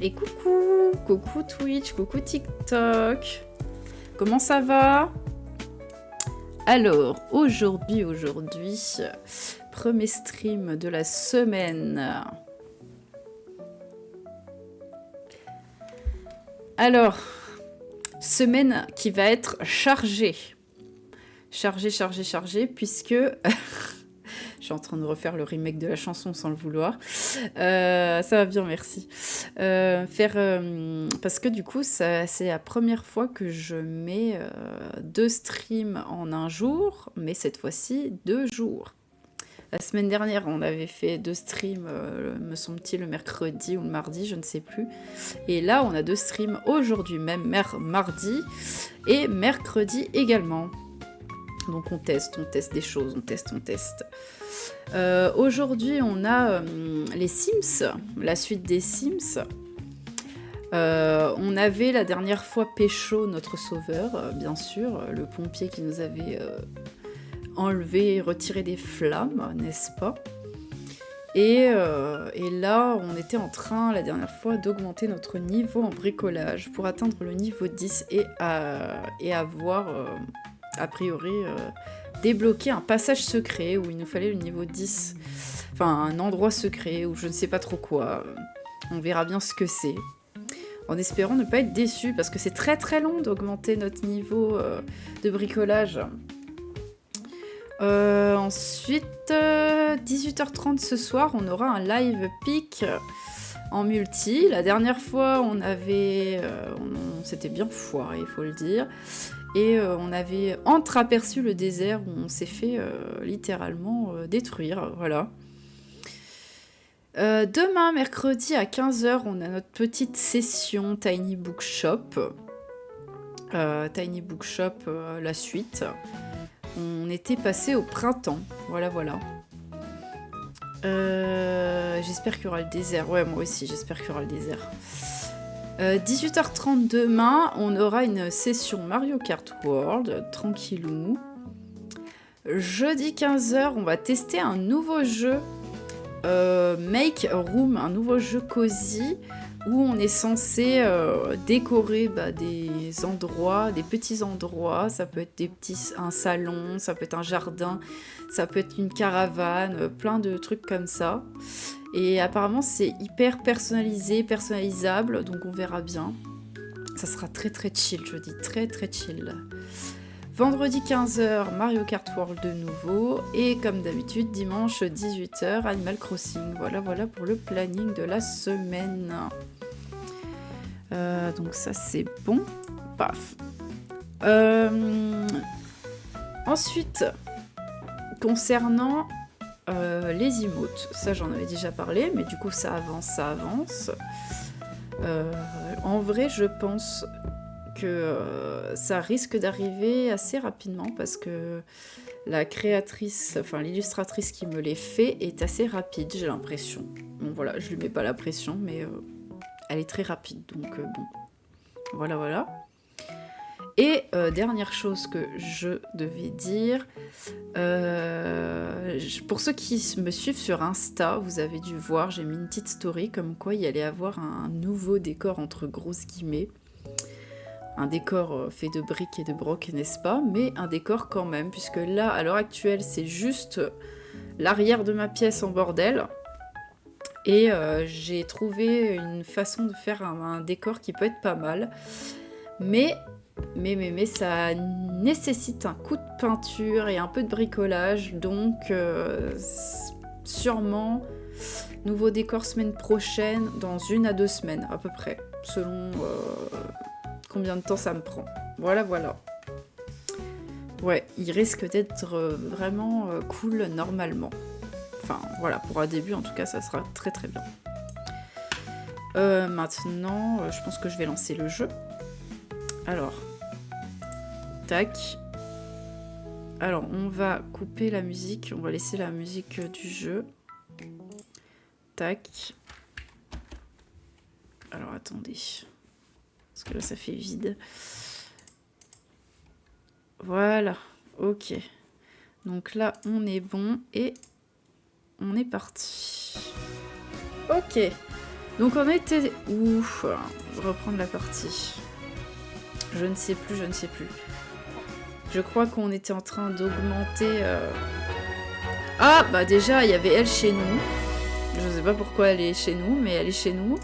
Et coucou, coucou Twitch, coucou TikTok. Comment ça va? Alors, aujourd'hui, premier stream de la semaine. Alors, semaine qui va être chargée. Chargée, puisque... Je suis en train de refaire le remake de la chanson sans le vouloir. Ça va bien, merci. Parce que du coup, c'est la première fois que je mets 2 streams en un jour, mais cette fois-ci 2 jours. La semaine dernière, on avait fait 2 streams, me semble-t-il, le mercredi ou le mardi, je ne sais plus. Et là, on a 2 streams aujourd'hui même, mardi et mercredi également. Donc on teste des choses, on teste. Aujourd'hui, on a les Sims, la suite des Sims. On avait la dernière fois Pécho, notre sauveur, bien sûr, le pompier qui nous avait enlevé et retiré des flammes, n'est-ce pas? Et là, on était en train, la dernière fois, d'augmenter notre niveau en bricolage pour atteindre le niveau 10 et avoir, a priori, débloqué un passage secret où il nous fallait le niveau 10. Enfin, un endroit secret ou je ne sais pas trop quoi. On verra bien ce que c'est. En espérant ne pas être déçus, parce que c'est très très long d'augmenter notre niveau de bricolage. Ensuite, 18h30 ce soir, on aura un live pic en multi. La dernière fois, on s'était bien foiré, il faut le dire. Et on avait entreaperçu le désert où on s'est fait littéralement détruire, voilà. Demain, mercredi, à 15h, on a notre petite session Tiny Bookshop. Tiny Bookshop, la suite. On était passé au printemps, voilà. J'espère qu'il y aura le désert. Ouais, moi aussi, j'espère qu'il y aura le désert. 18h30 demain, on aura une session Mario Kart World, tranquillou. Jeudi 15h, on va tester un nouveau jeu, Make Room, un nouveau jeu cosy, où on est censé décorer des endroits, des petits endroits. Ça peut être un salon, ça peut être un jardin, ça peut être une caravane, plein de trucs comme ça. Et apparemment, c'est hyper personnalisable, donc on verra bien. Ça sera très très chill, je dis très très chill. Vendredi 15h, Mario Kart World de nouveau. Et comme d'habitude, dimanche 18h, Animal Crossing. Voilà pour le planning de la semaine. Donc ça, c'est bon. Paf. Ensuite, concernant... les emotes, ça j'en avais déjà parlé, mais du coup ça avance. En vrai, je pense que ça risque d'arriver assez rapidement parce que la créatrice, enfin l'illustratrice qui me les fait est assez rapide, j'ai l'impression. Bon voilà, je lui mets pas la pression, mais elle est très rapide, donc bon. Voilà. Et dernière chose que je devais dire, pour ceux qui me suivent sur Insta, vous avez dû voir, j'ai mis une petite story comme quoi il y allait avoir un nouveau décor entre grosses guillemets. Un décor fait de briques et de broc, n'est-ce pas? Mais un décor quand même, puisque là, à l'heure actuelle, c'est juste l'arrière de ma pièce en bordel. Et j'ai trouvé une façon de faire un décor qui peut être pas mal. Mais ça nécessite un coup de peinture et un peu de bricolage, donc sûrement nouveau décor semaine prochaine, dans 1 à 2 semaines à peu près, selon combien de temps ça me prend. Voilà. Ouais, il risque d'être vraiment cool normalement. Enfin voilà, pour un début en tout cas ça sera très très bien. Maintenant, je pense que je vais lancer le jeu. Alors, tac. Alors, on va couper la musique. On va laisser la musique du jeu. Tac. Alors, attendez. Parce que là, ça fait vide. Voilà. Ok. Donc là, on est bon. Et on est parti. Ok. Donc on était où? Reprendre la partie. Je ne sais plus, je ne sais plus. Je crois qu'on était en train d'augmenter... Ah, bah déjà, il y avait elle chez nous. Je ne sais pas pourquoi elle est chez nous, mais elle est chez nous.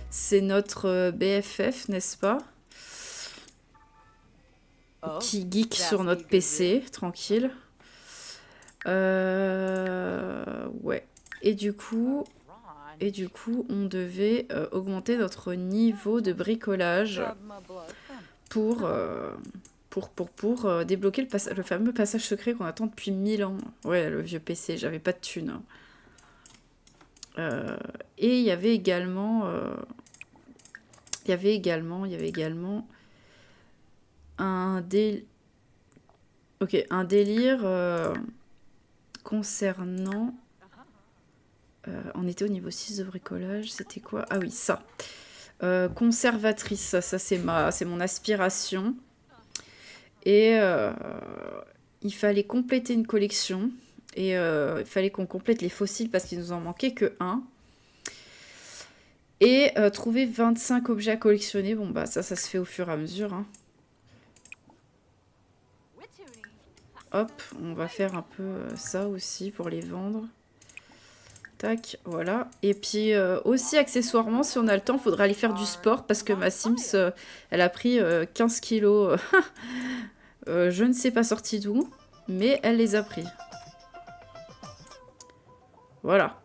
C'est notre BFF, n'est-ce pas? Qui geek sur notre PC, tranquille. Ouais. Et du coup, on devait augmenter notre niveau de bricolage pour débloquer le fameux passage secret qu'on attend depuis 1000 ans. Ouais, le vieux PC, j'avais pas de thunes. Et il y avait également... Il y avait également un délire concernant... on était au niveau 6 de bricolage, c'était quoi? Ah oui, ça. Conservatrice, ça c'est mon aspiration. Et il fallait compléter une collection. Et il fallait qu'on complète les fossiles parce qu'il nous en manquait que un. Et trouver 25 objets à collectionner. Bon, bah ça se fait au fur et à mesure. Hein. Hop, on va faire un peu ça aussi pour les vendre. Tac, voilà. Et puis aussi, accessoirement, si on a le temps, il faudra aller faire du sport parce que ma Sims, elle a pris 15 kilos. Je ne sais pas sorti d'où, mais elle les a pris. Voilà.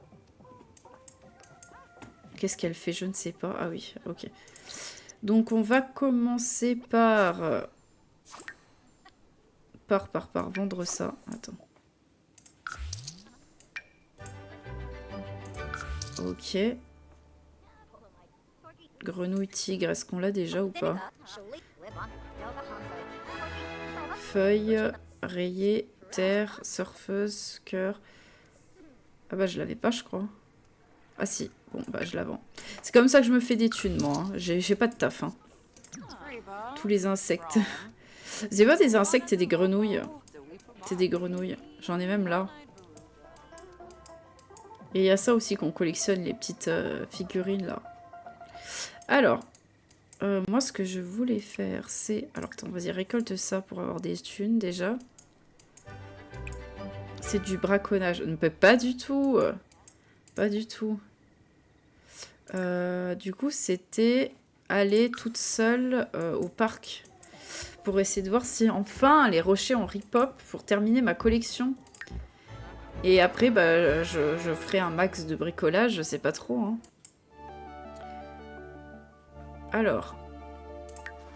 Qu'est-ce qu'elle fait? Je ne sais pas. Ah oui, ok. Donc on va commencer par vendre ça. Attends. Ok. Grenouille tigre, est-ce qu'on l'a déjà ou pas? Feuille, rayée, terre, surfeuse, cœur. Ah bah je l'avais pas je crois. Ah si, bon bah je la vends. C'est comme ça que je me fais des thunes moi. Hein. J'ai pas de taf. Hein. Tous les insectes. C'est pas des insectes, c'est des grenouilles. C'est des grenouilles. J'en ai même là. Et il y a ça aussi qu'on collectionne, les petites figurines là. Alors, moi ce que je voulais faire c'est... Alors attends, vas-y récolte ça pour avoir des thunes déjà. C'est du braconnage. Pas du tout. Pas du tout. Du coup, c'était aller toute seule au parc pour essayer de voir si enfin les rochers ont ripop pour terminer ma collection. Et après, bah, je ferai un max de bricolage, je sais pas trop. Hein. Alors,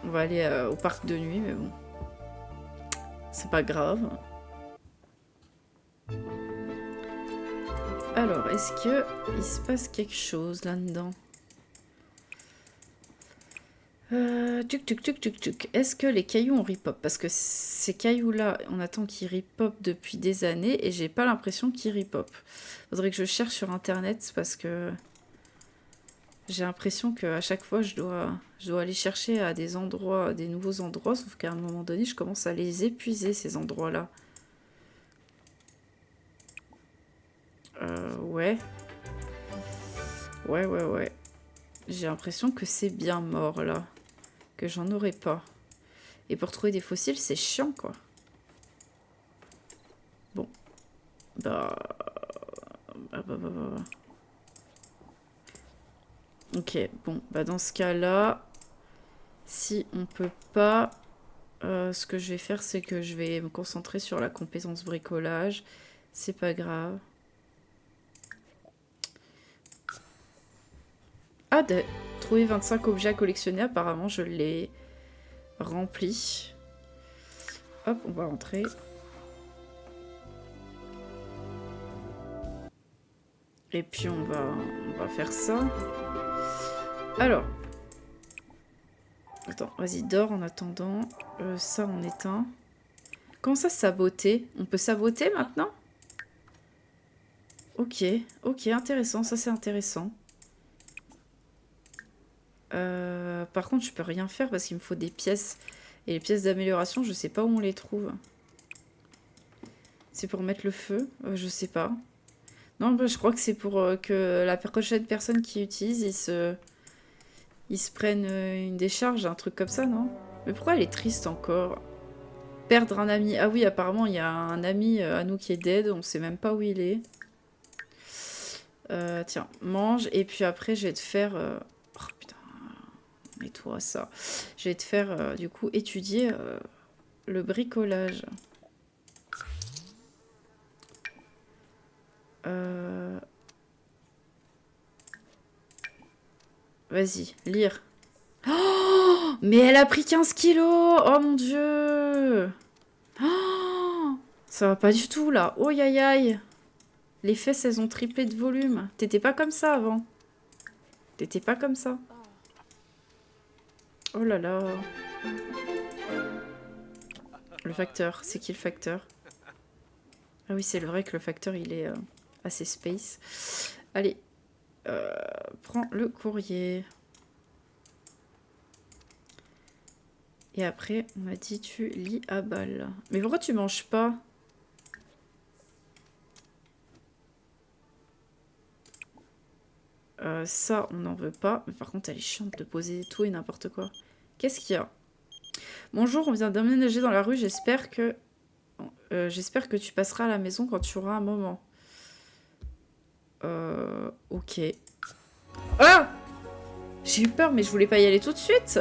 on va aller au parc de nuit, mais bon, c'est pas grave. Alors, est-ce que il se passe quelque chose là-dedans? Est-ce que les cailloux ont ripop? Parce que ces cailloux-là, on attend qu'ils ripop depuis des années et j'ai pas l'impression qu'ils ripop. Faudrait que je cherche sur internet parce que j'ai l'impression qu'à chaque fois je dois aller chercher à des endroits, des nouveaux endroits, sauf qu'à un moment donné, je commence à les épuiser ces endroits-là. Ouais. Ouais. J'ai l'impression que c'est bien mort là. Que j'en aurais pas. Et pour trouver des fossiles, c'est chiant quoi. Bon. Bah. Ok, bon, bah dans ce cas-là, si on peut pas, ce que je vais faire, c'est que je vais me concentrer sur la compétence bricolage. C'est pas grave. Ah, trouver 25 objets à collectionner, apparemment je l'ai rempli. Hop, on va rentrer. Et puis on va faire ça. Alors. Attends, vas-y, dors en attendant. Ça, on éteint. Comment ça, saboter? On peut saboter maintenant? Ok, intéressant. Ça, c'est intéressant. Par contre, je peux rien faire parce qu'il me faut des pièces. Et les pièces d'amélioration, je sais pas où on les trouve. C'est pour mettre le feu? Je sais pas. Non, bah, je crois que c'est pour que la prochaine personne qui utilise, ils se prennent une décharge, un truc comme ça, non? Mais pourquoi elle est triste encore? Perdre un ami. Ah oui, apparemment, il y a un ami à nous qui est dead. On sait même pas où il est. Tiens, mange. Et puis après, je vais te faire... Oh putain, mets-toi ça. Je vais te faire, du coup, étudier le bricolage. Vas-y, lire. Oh, mais elle a pris 15 kilos. Oh mon dieu. Oh, ça va pas du tout là. Oh aïe aïe. Les fesses, elles ont triplé de volume. T'étais pas comme ça avant. T'étais pas comme ça. Oh là là. Le facteur. C'est qui le facteur? Ah oui, c'est vrai que le facteur, il est assez space. Allez. Prends le courrier. Et après, on m'a dit tu lis à balle. Mais pourquoi tu manges pas? Ça, on n'en veut pas. Mais par contre, elle est chiante de poser tout et n'importe quoi. Qu'est-ce qu'il y a? Bonjour, on vient d'emménager dans la rue. J'espère que tu passeras à la maison quand tu auras un moment. Ok. Ah! J'ai eu peur, mais je voulais pas y aller tout de suite.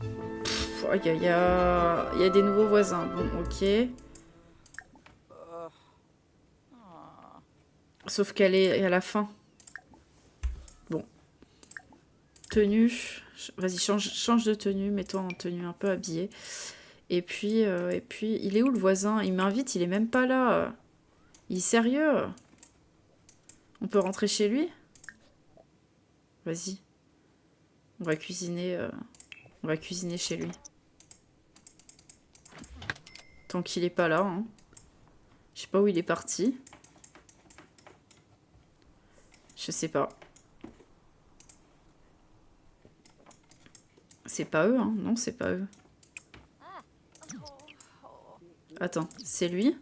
Il y a des nouveaux voisins. Bon, ok. Sauf qu'elle est à la fin. Bon. Tenue. Vas-y, change de tenue. Mets-toi en tenue un peu habillée. Et puis, il est où le voisin? Il m'invite, il est même pas là. Il est sérieux? On peut rentrer chez lui? Vas-y. On va cuisiner chez lui. Tant qu'il est pas là. Hein. Je sais pas où il est parti. Je sais pas. C'est pas eux, hein? Non, c'est pas eux. Attends, c'est lui?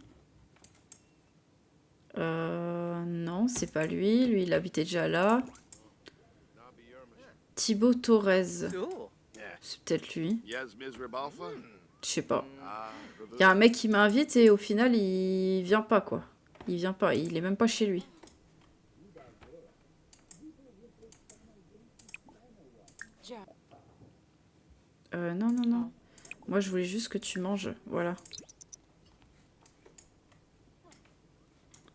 Non, c'est pas lui. Lui, il habitait déjà là. Thibaut Torres. C'est peut-être lui. Je sais pas. Il y a un mec qui m'invite et au final, il vient pas, quoi. Il vient pas. Il est même pas chez lui. Non, non, non. Moi, je voulais juste que tu manges. Voilà.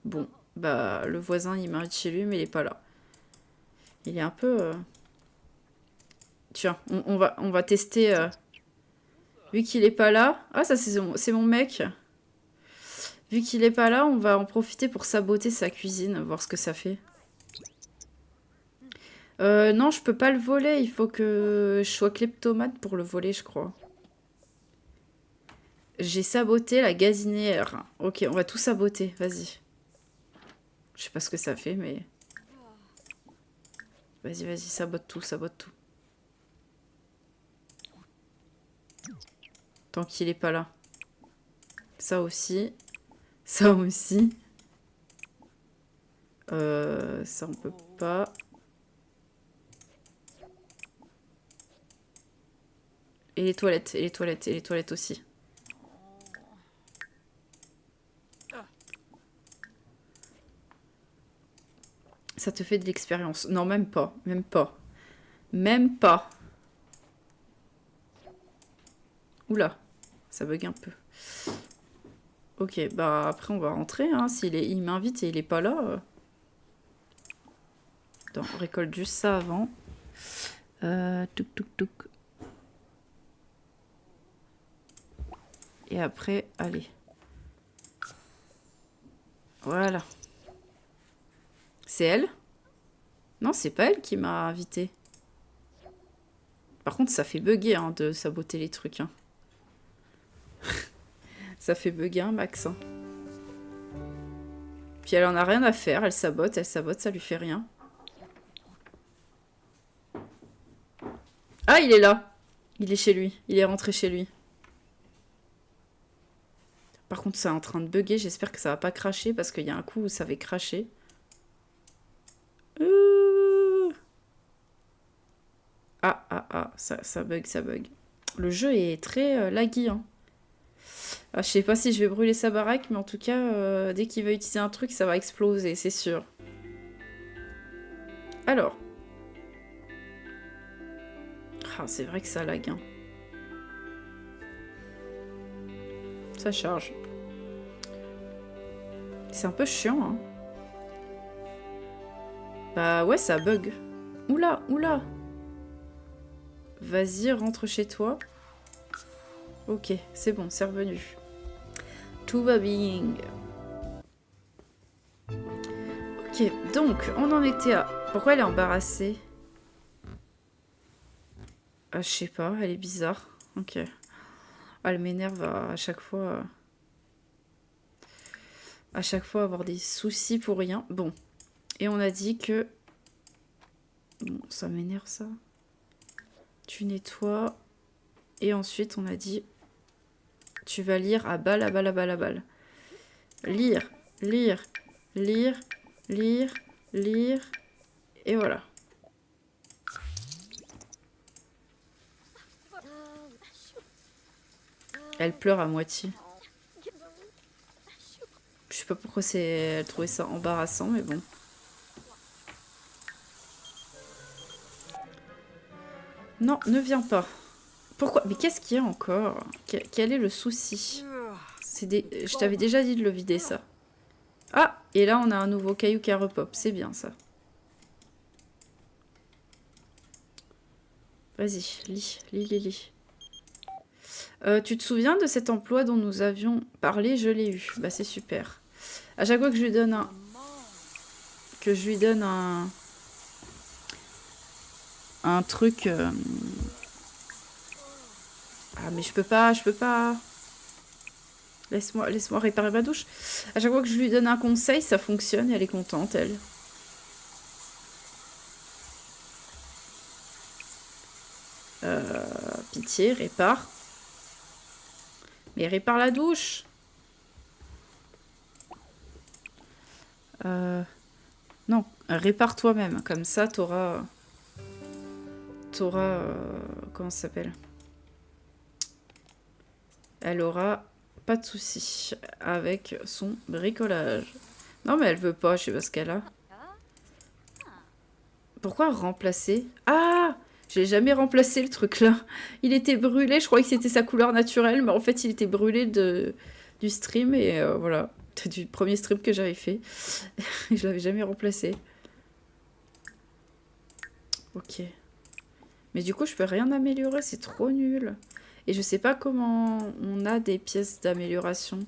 Bon. Bah, le voisin, il m'invite chez lui, mais il est pas là. Il est un peu... Tiens, on va tester... Vu qu'il est pas là... Ah, ça, c'est mon mec. Vu qu'il est pas là, on va en profiter pour saboter sa cuisine, voir ce que ça fait. Non, je peux pas le voler. Il faut que je sois kleptomane pour le voler, je crois. J'ai saboté la gazinière. Ok, on va tout saboter. Vas-y. Je sais pas ce que ça fait, mais... Vas-y, vas-y, sabote tout, sabote tout. Tant qu'il est pas là. Ça aussi. Ça aussi. Ça, on peut pas. Et les toilettes, et les toilettes, et les toilettes aussi. Ça te fait de l'expérience. Non, même pas. Même pas. Même pas. Oula. Ça bug un peu. Ok, bah après on va rentrer. Hein. Il m'invite et il est pas là. Attends, on récolte juste ça avant. Touk touk touk. Et après, allez. Voilà. C'est elle? Non, c'est pas elle qui m'a invité. Par contre, ça fait bugger hein, de saboter les trucs. Hein. Ça fait bugger un max. Hein. Puis elle en a rien à faire, elle sabote, ça lui fait rien. Ah, il est là. Il est chez lui. Il est rentré chez lui. Par contre, c'est en train de bugger. J'espère que ça va pas cracher parce qu'il y a un coup où ça avait craché. Ça bug, ça bug. Le jeu est très laggy, hein. Ah, je sais pas si je vais brûler sa baraque, mais en tout cas, dès qu'il va utiliser un truc, ça va exploser, c'est sûr. Alors. Ah, c'est vrai que ça lag, hein. Ça charge. C'est un peu chiant, hein. Bah ouais, ça bug. Oula, oula. Vas-y, rentre chez toi. Ok, c'est bon, c'est revenu. Tout va bien. Ok, donc, on en était à... Pourquoi elle est embarrassée? Ah, je sais pas, elle est bizarre. Ok. Ah, elle m'énerve à chaque fois... À chaque fois avoir des soucis pour rien. Bon. Et on a dit que... Bon, ça m'énerve, ça. Tu nettoies. Et ensuite, on a dit... Tu vas lire à balle, à balle, à balle, à balle. Lire, lire, lire, lire, lire. Et voilà. Elle pleure à moitié. Je sais pas pourquoi elle trouvait ça embarrassant, mais bon. Non, ne viens pas. Pourquoi? Mais qu'est-ce qu'il y a encore? Quel est le souci? Je t'avais déjà dit de le vider, ça. Ah! Et là, on a un nouveau caillou qui a repop. C'est bien, ça. Vas-y, lis, lis, lis, lis. Tu te souviens de cet emploi dont nous avions parlé? Je l'ai eu. Bah, c'est super. À chaque fois que je lui donne un... Que je lui donne un truc... Ah, mais je peux pas, je peux pas... Laisse-moi réparer ma douche. À chaque fois que je lui donne un conseil, ça fonctionne et elle est contente, elle. Pitié, répare. Mais répare la douche. Non, répare toi-même. Comme ça, t'auras... comment ça s'appelle? Elle aura pas de soucis avec son bricolage. Non, mais elle veut pas, je sais pas ce qu'elle a. Pourquoi remplacer? Ah! J'ai jamais remplacé le truc là. Il était brûlé, je croyais que c'était sa couleur naturelle, mais en fait il était brûlé du stream et voilà. Du premier stream que j'avais fait. Et je l'avais jamais remplacé. Ok. Mais du coup je peux rien améliorer, c'est trop nul. Et je sais pas comment on a des pièces d'amélioration.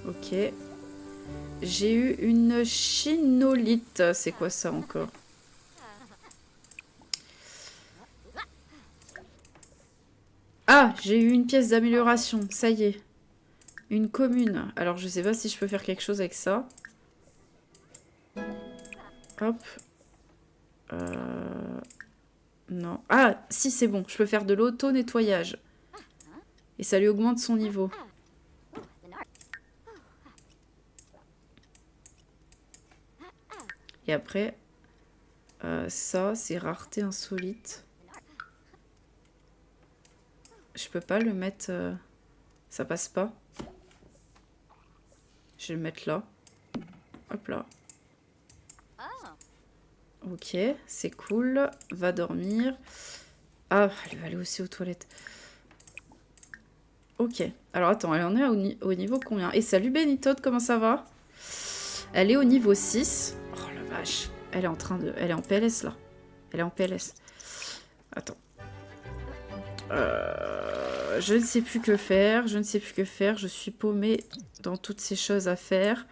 Ok. J'ai eu une chinolite. C'est quoi ça encore? Ah, j'ai eu une pièce d'amélioration. Ça y est. Une commune. Alors, je sais pas si je peux faire quelque chose avec ça. Hop. Non. Ah, si, c'est bon. Je peux faire de l'auto-nettoyage. Et ça lui augmente son niveau. Et après, ça, c'est rareté insolite. Je peux pas le mettre... ça passe pas. Je vais le mettre là. Hop là. Ok, c'est cool. Va dormir. Ah, elle va aller aussi aux toilettes. Ok. Alors attends, elle en est au niveau combien? Et salut Benitote, comment ça va? Elle est au niveau 6. Oh la vache. Elle est en train de... Elle est en PLS là. Elle est en PLS. Attends. Je ne sais plus que faire. Je ne sais plus que faire. Je suis paumée dans toutes ces choses à faire.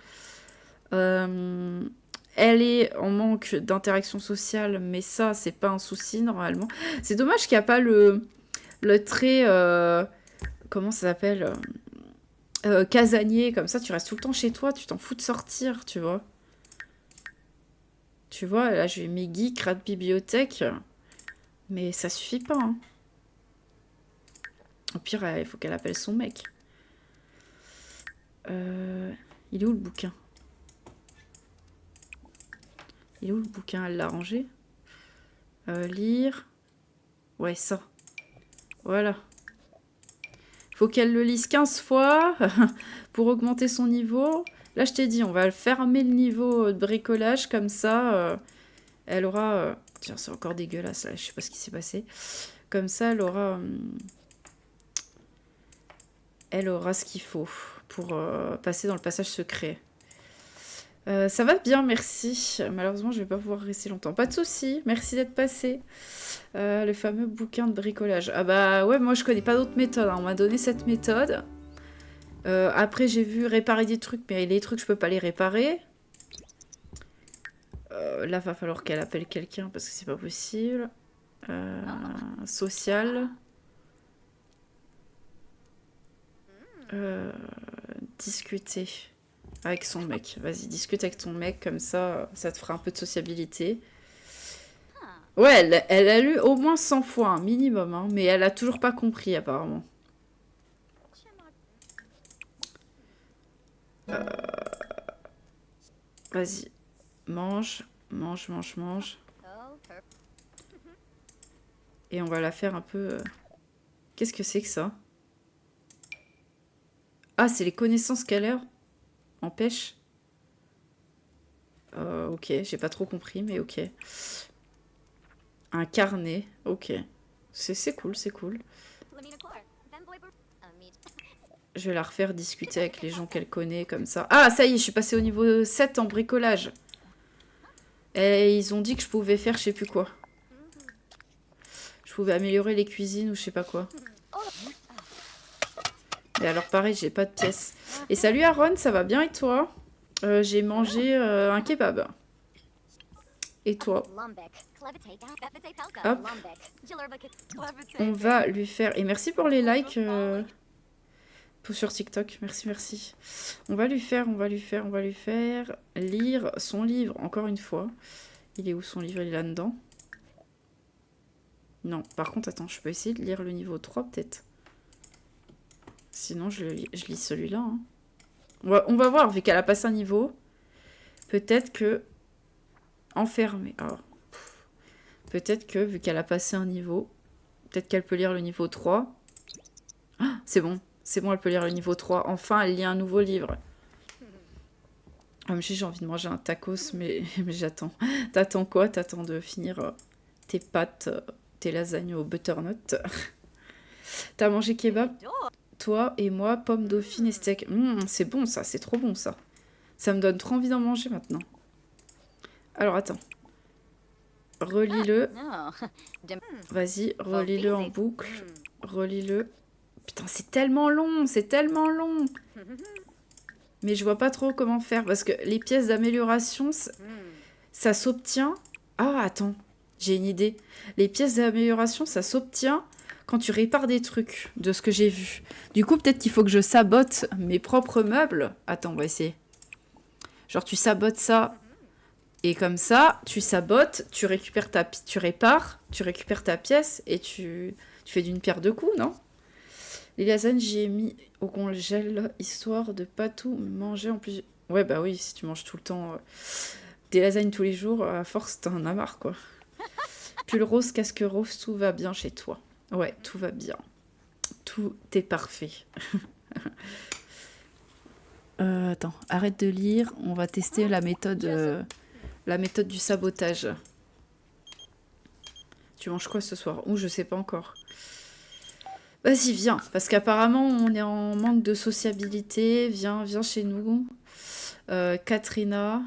Elle est en manque d'interaction sociale, mais ça, c'est pas un souci normalement. C'est dommage qu'il n'y a pas le trait... comment ça s'appelle? Casanier, comme ça, tu restes tout le temps chez toi, tu t'en fous de sortir, tu vois. Tu vois, là, j'ai mes geeks, rat bibliothèque, mais ça suffit pas, hein. Au pire, il faut qu'elle appelle son mec. Il est où le bouquin? Il est où le bouquin? Elle l'a rangé? Lire. Ouais, ça. Voilà. Faut qu'elle le lise 15 fois pour augmenter son niveau. Là, je t'ai dit, on va fermer le niveau de bricolage. Comme ça, elle aura... Tiens, c'est encore dégueulasse, là. Je sais pas ce qui s'est passé. Comme ça, elle aura... Elle aura ce qu'il faut pour passer dans le passage secret. Ça va bien, merci. Malheureusement, je vais pas pouvoir rester longtemps. Pas de souci, merci d'être passé. Le fameux bouquin de bricolage. Ah bah ouais, moi je connais pas d'autres méthodes. Hein. On m'a donné cette méthode. Après, j'ai vu réparer des trucs, mais les trucs, je peux pas les réparer. Là, va falloir qu'elle appelle quelqu'un parce que c'est pas possible. Social. Discuter avec son mec. Vas-y, discute avec ton mec, comme ça te fera un peu de sociabilité. Ouais, elle a lu au moins 100 fois, un minimum, hein, mais elle a toujours pas compris, apparemment. Vas-y, mange, mange, mange, mange. Et on va la faire un peu... Qu'est-ce que c'est que ça? Ah, c'est les connaissances qu'elle a en pêche. Ok, j'ai pas trop compris, mais ok. Un carnet, ok. C'est cool, c'est cool. Je vais la refaire discuter avec les gens qu'elle connaît, comme ça. Ah, ça y est, je suis passée au niveau 7 en bricolage. Et ils ont dit que je pouvais faire je sais plus quoi. Je pouvais améliorer les cuisines ou je sais pas quoi. Et alors pareil, j'ai pas de pièces. Et salut Aaron, ça va bien et toi? J'ai mangé un kebab. Et toi? Hop. On va lui faire... Et merci pour les likes sur TikTok. Merci, merci. On va lui faire lire son livre, encore une fois. Il est où son livre? Il est là-dedans. Non, par contre, attends, je peux essayer de lire le niveau 3 peut-être. Sinon, je lis celui-là. Hein. On va voir, vu qu'elle a passé un niveau. Peut-être que... Enfermée. Oh. Peut-être que, vu qu'elle a passé un niveau, peut-être qu'elle peut lire le niveau 3. Ah, c'est bon, elle peut lire le niveau 3. Enfin, elle lit un nouveau livre. Comme j'ai envie de manger un tacos, mais j'attends. T'attends quoi? T'attends de finir tes pâtes, tes lasagnes au butternut. T'as mangé kebab? Toi et moi, pommes dauphines et steak. C'est bon ça, c'est trop bon ça. Ça me donne trop envie d'en manger maintenant. Alors attends. Relis-le. Vas-y, relis-le en boucle. Relis-le. Putain, c'est tellement long, c'est tellement long. Mais je vois pas trop comment faire parce que les pièces d'amélioration, ça s'obtient. Ah, attends, j'ai une idée. Les pièces d'amélioration, ça s'obtient quand tu répares des trucs, de ce que j'ai vu. Du coup, peut-être qu'il faut que je sabote mes propres meubles. Attends, on va essayer. Genre, tu sabotes ça. Et comme ça, tu sabotes, tu récupères tu répares, tu récupères ta pièce et tu fais d'une pierre deux coups, non? Les lasagnes, j'y ai mis au congèle, histoire de pas tout manger en plus. Ouais, bah oui, si tu manges tout le temps des lasagnes tous les jours, à force, t'en as marre, quoi. Pull rose, casque rose, tout va bien chez toi. Ouais, tout va bien. Tout est parfait. Attends, arrête de lire. On va tester la méthode du sabotage. Tu manges quoi ce soir? Ou je sais pas encore. Vas-y, viens. Parce qu'apparemment, on est en manque de sociabilité. Viens chez nous. Katrina,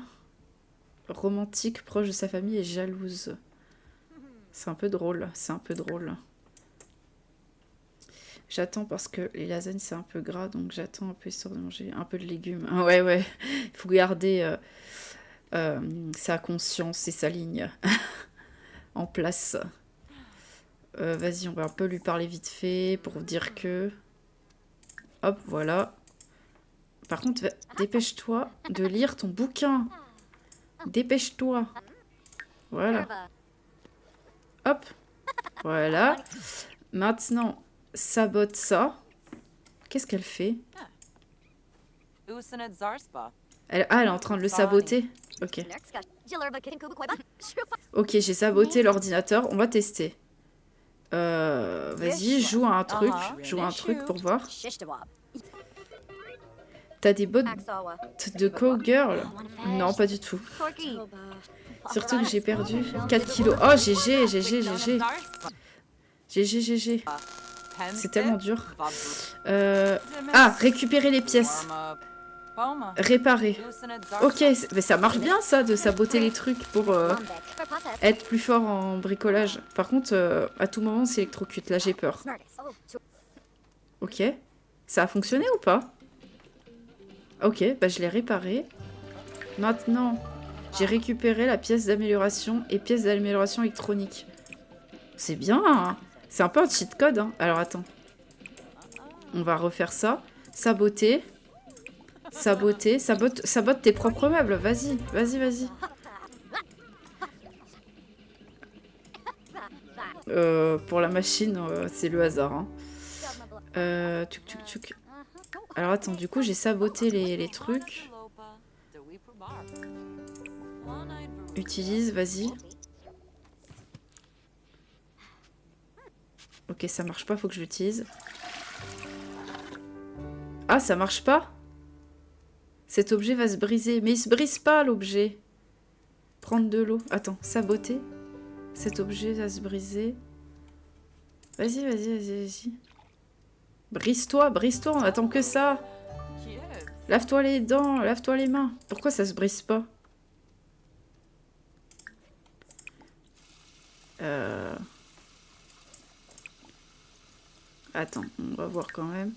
romantique, proche de sa famille et jalouse. C'est un peu drôle. J'attends parce que les lasagnes, c'est un peu gras. Donc j'attends un peu histoire de manger un peu de légumes. Ah, ouais. Il faut garder sa conscience et sa ligne en place. Vas-y, on va un peu lui parler vite fait pour dire que... Hop, voilà. Par contre, dépêche-toi de lire ton bouquin. Dépêche-toi. Voilà. Hop. Voilà. Maintenant, sabote ça. Qu'est-ce qu'elle fait? Elle est en train de le saboter. Ok. Ok, j'ai saboté l'ordinateur. On va tester. Vas-y, joue à un truc. Joue à un truc pour voir. T'as des bottes de cowgirl? Non, pas du tout. Surtout que j'ai perdu 4 kilos. Oh, GG, GG, GG. GG, GG. C'est tellement dur. Ah, récupérer les pièces. Réparer. Ok, mais ça marche bien ça, de saboter les trucs pour être plus fort en bricolage. Par contre, à tout moment, c'est électrocute. Là, j'ai peur. Ok. Ça a fonctionné ou pas? Ok, bah je l'ai réparé. Maintenant, j'ai récupéré la pièce d'amélioration et pièce d'amélioration électronique. C'est bien, hein. C'est un peu un cheat code, hein. Alors, attends. On va refaire ça. Saboter. Saboter. Sabote tes propres meubles. Vas-y, vas-y, vas-y. Pour la machine, c'est le hasard, hein. Tuc, tuc, tuc. Alors attends, du coup j'ai saboté les trucs. Utilise, vas-y. Ok, ça marche pas, faut que je l'utilise. Ah, ça marche pas? Cet objet va se briser. Mais il se brise pas, l'objet. Prendre de l'eau. Attends, saboter. Cet objet va se briser. Vas-y, vas-y, vas-y, vas-y. Brise-toi, brise-toi, on attend que ça. Lave-toi les dents, lave-toi les mains. Pourquoi ça se brise pas? Attends, on va voir quand même.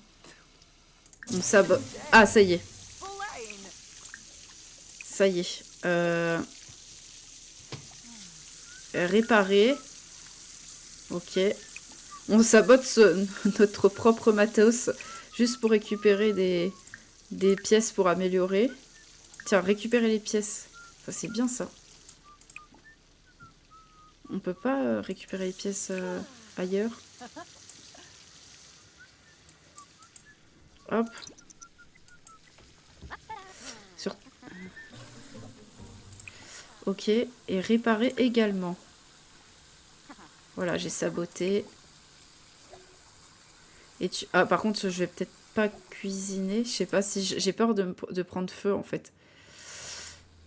On sabote. Ah, ça y est. Ça y est. Réparer. Ok. On sabote notre propre matos juste pour récupérer des pièces pour améliorer. Tiens, récupérer les pièces. Ça, c'est bien, ça. On peut pas récupérer les pièces ailleurs. Hop. Ok. Et réparer également. Voilà, j'ai saboté. Et ah, par contre, je vais peut-être pas cuisiner. Je sais pas si... J'ai peur de prendre feu, en fait.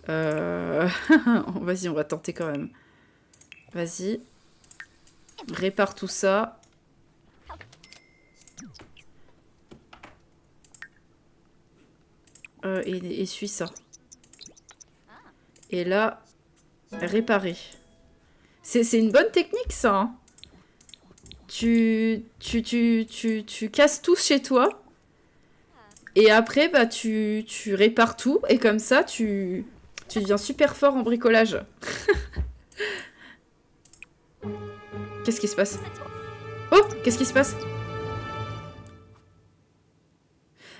Vas-y, on va tenter quand même. Vas-y. Répare tout ça. Et essuie ça. Et là, réparer. C'est une bonne technique, ça, hein. Tu casses tout chez toi. Et après, bah, tu répares tout. Et comme ça, tu deviens super fort en bricolage. Qu'est-ce qui se passe? Oh, qu'est-ce qui se passe?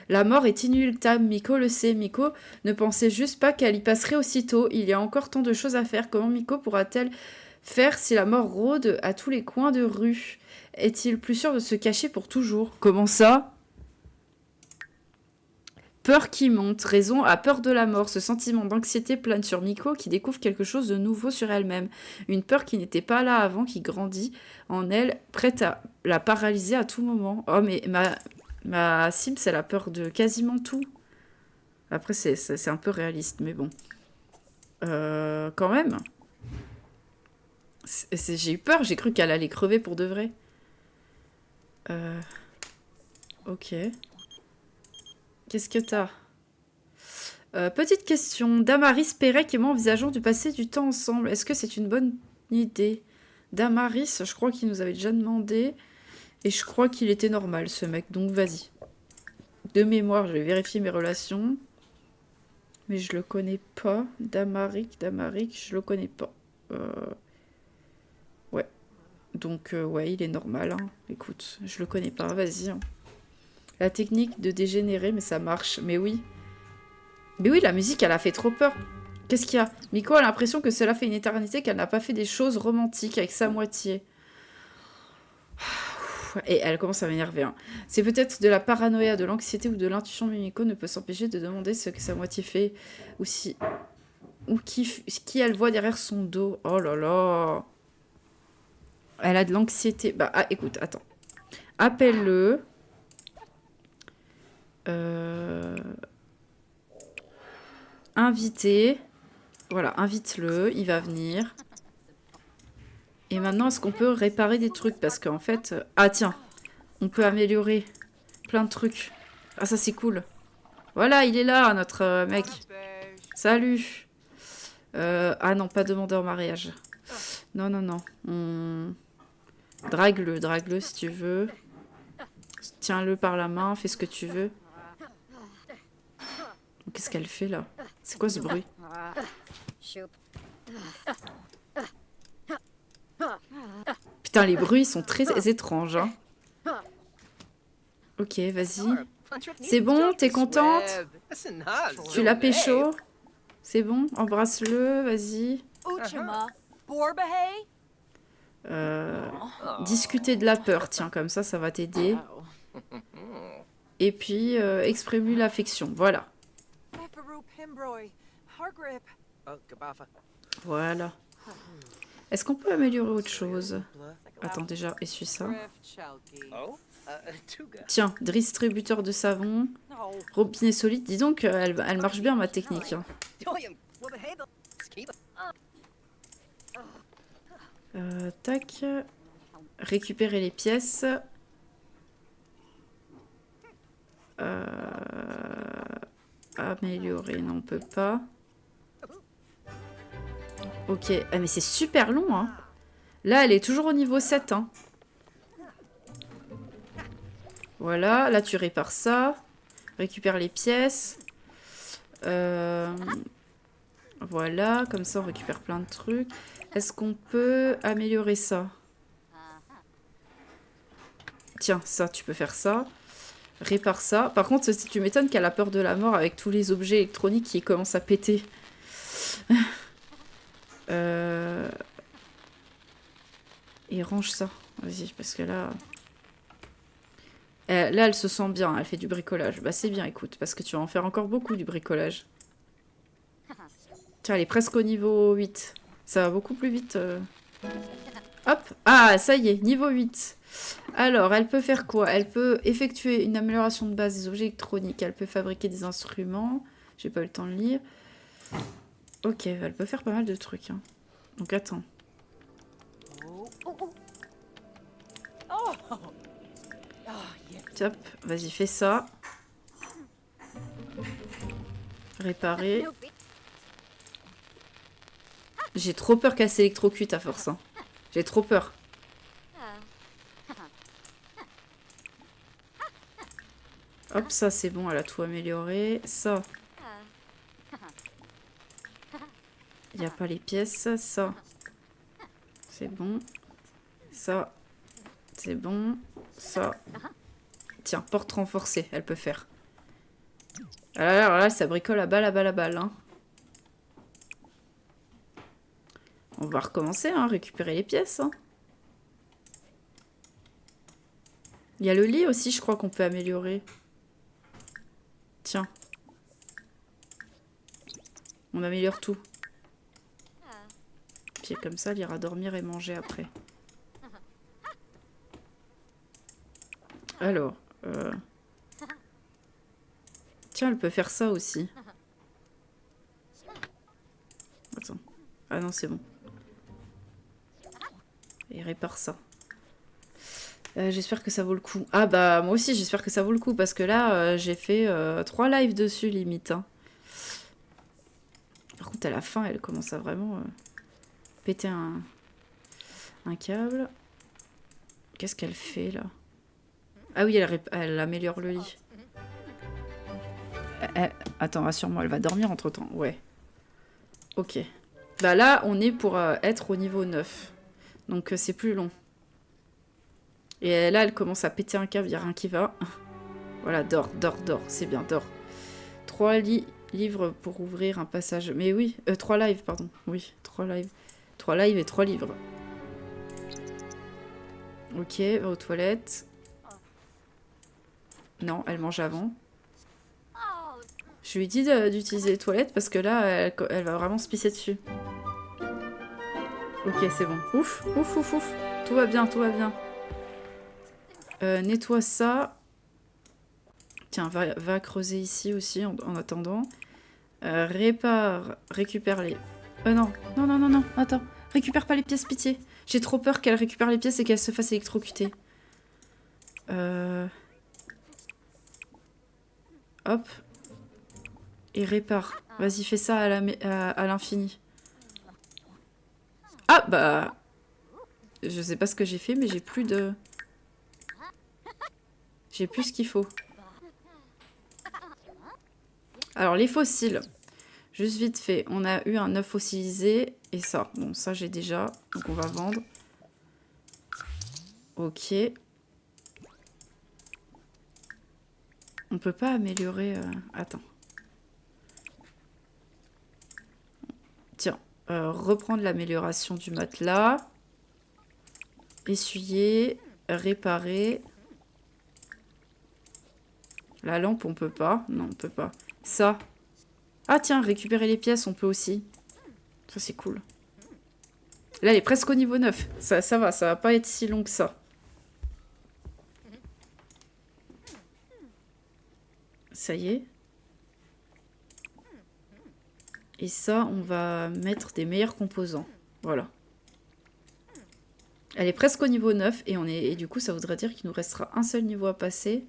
La mort est inéluctable, Miko le sait. Miko ne pensait juste pas qu'elle y passerait aussitôt. Il y a encore tant de choses à faire. Comment Miko pourra-t-elle faire si la mort rôde à tous les coins de rue? Est-il plus sûr de se cacher pour toujours? Comment ça? Peur qui monte, raison a peur de la mort. Ce sentiment d'anxiété plane sur Miko qui découvre quelque chose de nouveau sur elle-même. Une peur qui n'était pas là avant, qui grandit en elle, prête à la paralyser à tout moment. Oh, mais ma Sims, elle a peur de quasiment tout. Après, c'est un peu réaliste, mais bon. Quand même. J'ai eu peur, j'ai cru qu'elle allait crever pour de vrai. Ok. Qu'est-ce que t'as? Petite question. Damaris, Perec et moi envisageons de passer du temps ensemble. Est-ce que c'est une bonne idée? Damaris, je crois qu'il nous avait déjà demandé. Et je crois qu'il était normal, ce mec. Donc, vas-y. De mémoire, je vais vérifier mes relations. Mais je le connais pas. Damarik, je le connais pas. Ouais. Donc, ouais, il est normal. Hein. Écoute, je le connais pas. Vas-y. Hein. La technique de dégénérer, mais ça marche. Mais oui. Mais oui, la musique, elle a fait trop peur. Qu'est-ce qu'il y a? Miko a l'impression que cela fait une éternité qu'elle n'a pas fait des choses romantiques avec sa moitié. Et elle commence à m'énerver. Hein. C'est peut-être de la paranoïa, de l'anxiété ou de l'intuition. Mimiko ne peut s'empêcher de demander ce que sa moitié fait. Ou si... Ou qui elle voit derrière son dos. Oh là là. Elle a de l'anxiété. Bah, ah, écoute, attends. Appelle-le. Inviter. Voilà, invite-le. Il va venir. Et maintenant, est-ce qu'on peut réparer des trucs? Parce qu'en fait... Ah, tiens. On peut améliorer plein de trucs. Ah, ça, c'est cool. Voilà, il est là, notre mec. Salut. Ah non, pas demander en mariage. Non, non, non. Drague-le si tu veux. Tiens-le par la main, fais ce que tu veux. Qu'est-ce qu'elle fait là? C'est quoi ce bruit? Putain, les bruits sont très étranges. Hein. Ok, vas-y. C'est bon? T'es contente? Tu l'as pécho? C'est bon? Embrasse-le, vas-y. Discuter de la peur, tiens, comme ça va t'aider. Et puis, exprime-lui l'affection, voilà. Voilà. Est-ce qu'on peut améliorer autre chose? Attends, déjà, essuie ça. Tiens, distributeur de savon. Robinet solide. Dis donc, elle marche bien, ma technique. Hein. Tac. Récupérer les pièces. Améliorer, non, on peut pas. Ok, ah, mais c'est super long, hein. Là, elle est toujours au niveau 7, hein. Voilà, là, tu répares ça. Récupère les pièces. Voilà, comme ça, on récupère plein de trucs. Est-ce qu'on peut améliorer ça? Tiens, ça, tu peux faire ça. Répare ça. Par contre, si tu m'étonnes qu'elle a peur de la mort avec tous les objets électroniques qui commencent à péter. Et range ça. Vas-y, parce que là... Là, elle se sent bien. Elle fait du bricolage. Bah, c'est bien, écoute. Parce que tu vas en faire encore beaucoup, du bricolage. Tiens, elle est presque au niveau 8. Ça va beaucoup plus vite. Hop. Ah, ça y est, niveau 8. Alors, elle peut faire quoi? Elle peut effectuer une amélioration de base des objets électroniques. Elle peut fabriquer des instruments. J'ai pas eu le temps de lire. Ok, elle peut faire pas mal de trucs. Hein. Donc, attends. Top, vas-y, fais ça. Réparer. J'ai trop peur qu'elle s'électrocute à force. Hein. J'ai trop peur. Hop, ça c'est bon, elle a tout amélioré. Ça. Il n'y a pas les pièces. Ça. C'est bon. Ça. C'est bon. Ça. Tiens, porte renforcée, elle peut faire. Alors là, ça bricole à balle. Hein. On va recommencer, hein, récupérer les pièces. Hein. Il y a le lit aussi, je crois qu'on peut améliorer. Tiens. On améliore tout. Puis comme ça, elle ira dormir et manger après. Alors. Tiens, elle peut faire ça aussi. Attends. Ah non, c'est bon. Et répare ça. J'espère que ça vaut le coup. Ah bah, moi aussi, j'espère que ça vaut le coup. Parce que là, j'ai fait 3 lives dessus, limite. Hein. Par contre, à la fin, elle commence à vraiment péter un câble. Qu'est-ce qu'elle fait, là? Ah oui, elle améliore le lit. Attends, rassure-moi, elle va dormir entre-temps. Ouais. Ok. Bah là, on est pour être au niveau 9. Donc, c'est plus long. Et là, elle commence à péter un câble, il n'y a rien qui va. Voilà, dors. C'est bien, dors. 3 livres pour ouvrir un passage. Mais oui, 3 lives, pardon. Oui, 3 lives. 3 lives et 3 livres. Ok, va aux toilettes. Non, elle mange avant. Je lui ai dit d'utiliser les toilettes parce que là, elle va vraiment se pisser dessus. Ok, c'est bon. Ouf, ouf, ouf, ouf. Tout va bien, tout va bien. Nettoie ça. Tiens, va creuser ici aussi en attendant. Récupère les... non, non, non, non, non, attends. Récupère pas les pièces, pitié. J'ai trop peur qu'elle récupère les pièces et qu'elle se fasse électrocuter. Hop. Et répare. Vas-y, fais ça à l'infini. Ah, bah... Je sais pas ce que j'ai fait, mais j'ai plus de... J'ai plus ce qu'il faut. Alors, les fossiles. Juste vite fait, on a eu un œuf fossilisé. Et ça, bon, ça j'ai déjà. Donc on va vendre. Ok. On peut pas améliorer... Attends. Tiens, reprendre l'amélioration du matelas. Essuyer. Réparer. La lampe, on peut pas. Non, on peut pas. Ça. Ah tiens, récupérer les pièces, on peut aussi. Ça, c'est cool. Là, elle est presque au niveau 9. Ça va pas être si long que ça. Ça y est. Et ça, on va mettre des meilleurs composants. Voilà. Elle est presque au niveau 9 et du coup, ça voudrait dire qu'il nous restera un seul niveau à passer.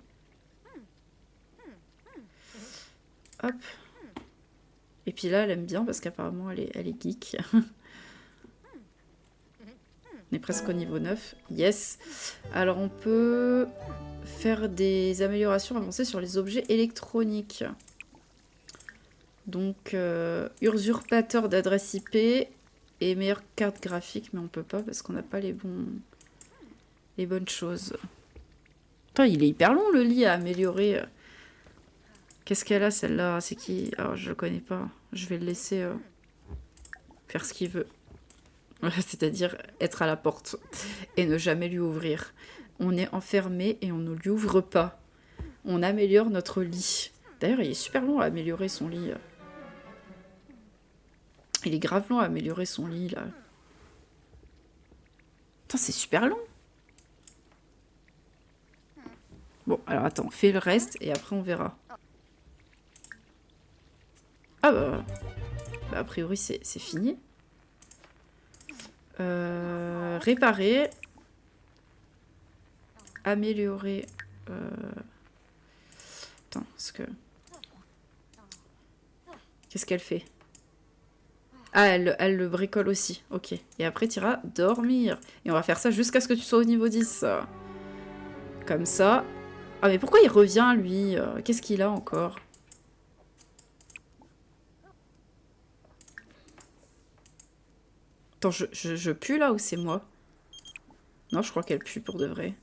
Hop. Et puis là, elle aime bien parce qu'apparemment, elle est geek. On est presque au niveau 9. Yes. Alors, on peut faire des améliorations avancées sur les objets électroniques. Donc, usurpateur d'adresse IP et meilleure carte graphique, mais on peut pas parce qu'on n'a pas les bonnes choses. Attends, il est hyper long le lit à améliorer. Qu'est-ce qu'elle a celle-là? C'est qui? Alors, je le connais pas. Je vais le laisser faire ce qu'il veut. C'est-à-dire être à la porte et ne jamais lui ouvrir. On est enfermé et on ne lui ouvre pas. On améliore notre lit. D'ailleurs, il est super long à améliorer son lit. Il est grave long à améliorer son lit, là. Putain, c'est super long. Bon, alors attends, fais le reste et après on verra. Ah bah a priori, c'est fini. Réparer. Améliorer. Attends, parce que... Qu'est-ce qu'elle fait? Ah, elle le bricole aussi. Ok. Et après, tu iras dormir. Et on va faire ça jusqu'à ce que tu sois au niveau 10. Comme ça. Ah, mais pourquoi il revient, lui? Qu'est-ce qu'il a encore? Attends, je pue là ou c'est moi? Non, je crois qu'elle pue pour de vrai.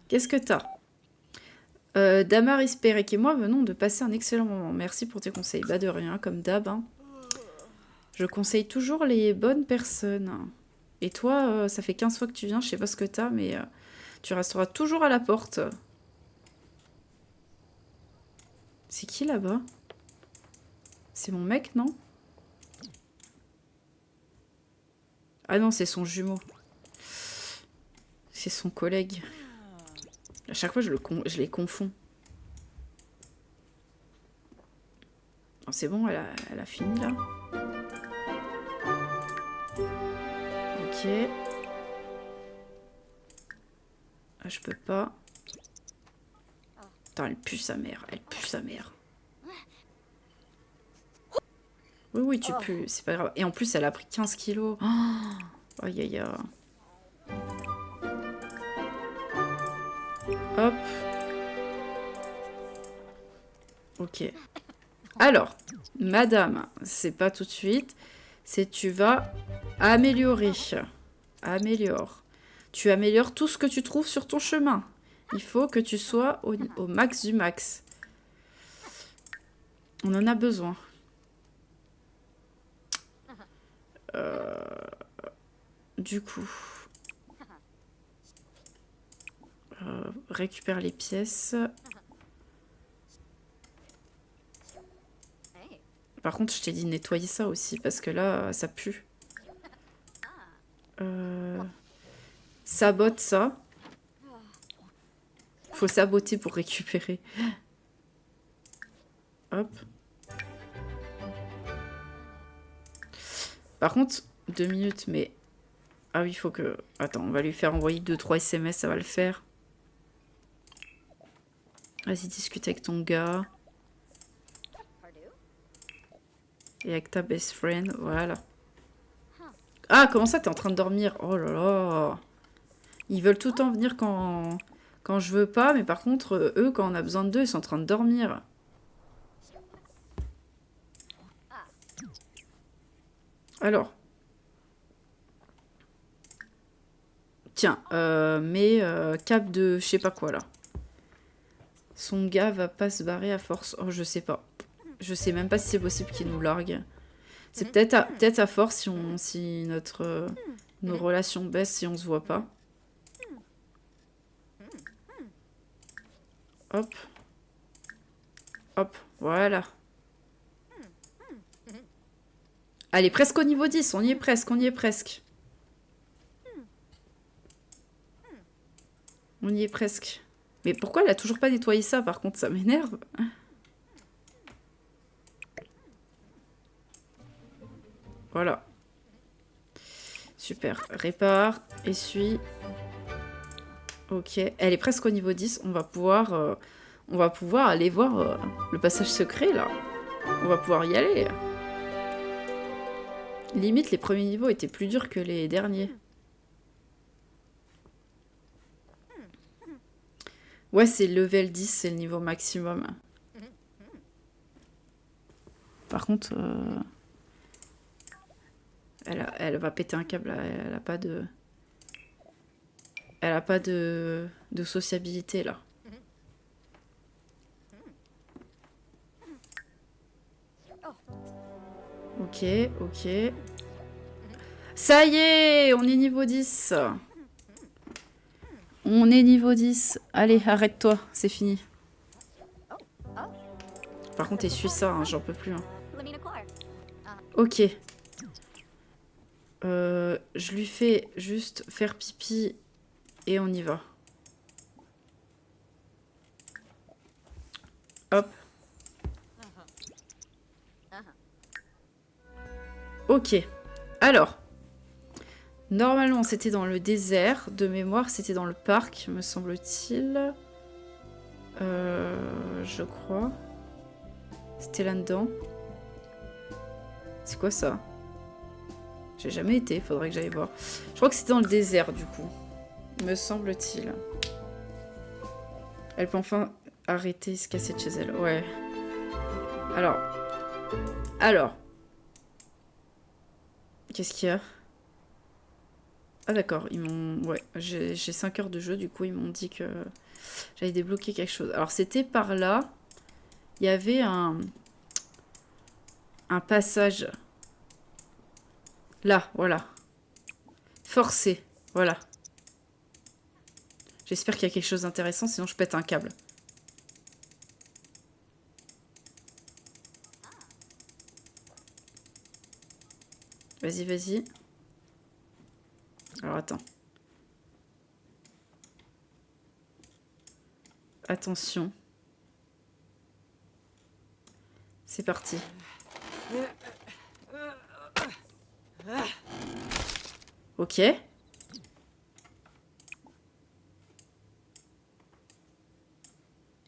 Qu'est-ce que t'as? Damaris Perec et moi venons de passer un excellent moment. Merci pour tes conseils. Bah de rien, comme d'hab. Hein. Je conseille toujours les bonnes personnes. Et toi, ça fait 15 fois que tu viens, je sais pas ce que t'as, mais tu resteras toujours à la porte. C'est qui là-bas? C'est mon mec, non? Ah non, c'est son jumeau. C'est son collègue. À chaque fois, je les confonds. Oh, c'est bon, elle a fini là. Ok. Ah, je peux pas. Attends, elle pue sa mère. Elle pue sa mère. Oui, oui, tu pues. C'est pas grave. Et en plus, elle a pris 15 kilos. Oh, aïe, aïe, aïe. Hop. Ok. Alors, madame, c'est pas tout de suite. C'est tu vas améliorer. Améliore. Tu améliores tout ce que tu trouves sur ton chemin. Il faut que tu sois au max du max. On en a besoin. Du coup... Récupère les pièces. Par contre, je t'ai dit nettoyer ça aussi, parce que là, ça pue. Sabote ça. Faut saboter pour récupérer. Hop. Par contre, 2 minutes, mais... Ah oui, il faut que... Attends, on va lui faire envoyer 2-3 SMS, ça va le faire. Vas-y, discute avec ton gars. Et avec ta best friend, voilà. Ah, comment ça, t'es en train de dormir? Oh là là. Ils veulent tout le temps venir quand je veux pas, mais par contre, eux, quand on a besoin d'eux, ils sont en train de dormir. Alors. Tiens, cap de je sais pas quoi, là. Son gars va pas se barrer à force. Oh, je sais pas. Je sais même pas si c'est possible qu'il nous largue. C'est peut-être à force si nos relations baissent, si on se voit pas. Hop. Hop, voilà. Allez, presque au niveau 10, on y est presque, on y est presque. On y est presque. Mais pourquoi elle a toujours pas nettoyé ça? Par contre, ça m'énerve. Voilà. Super. Répare, essuie. Ok. Elle est presque au niveau 10. On va pouvoir aller voir le passage secret, là. On va pouvoir y aller. Limite, les premiers niveaux étaient plus durs que les derniers. Ouais, c'est level 10, c'est le niveau maximum. Par contre, elle va péter un câble. Elle a pas de... Elle a pas de sociabilité, là. Ok, ok. Ça y est, on est niveau 10. On est niveau 10. Allez, arrête-toi, c'est fini. Par contre, essuie ça, hein, j'en peux plus. Hein. Ok. Je lui fais juste faire pipi et on y va. Hop. Ok. Alors. Normalement, c'était dans le désert. De mémoire, c'était dans le parc, me semble-t-il. Je crois. C'était là-dedans. C'est quoi ça? J'ai jamais été, faudrait que j'aille voir. Je crois que c'était dans le désert, du coup. Me semble-t-il. Elle peut enfin arrêter, se casser de chez elle. Ouais. Alors. Qu'est-ce qu'il y a? Ah d'accord, ils m'ont... Ouais, j'ai 5 heures de jeu, du coup ils m'ont dit que j'allais débloquer quelque chose. Alors c'était par là, il y avait un passage. Là, voilà. Forcé, voilà. J'espère qu'il y a quelque chose d'intéressant, sinon je pète un câble. Vas-y, vas-y. Alors attends. Attention. C'est parti. Ok.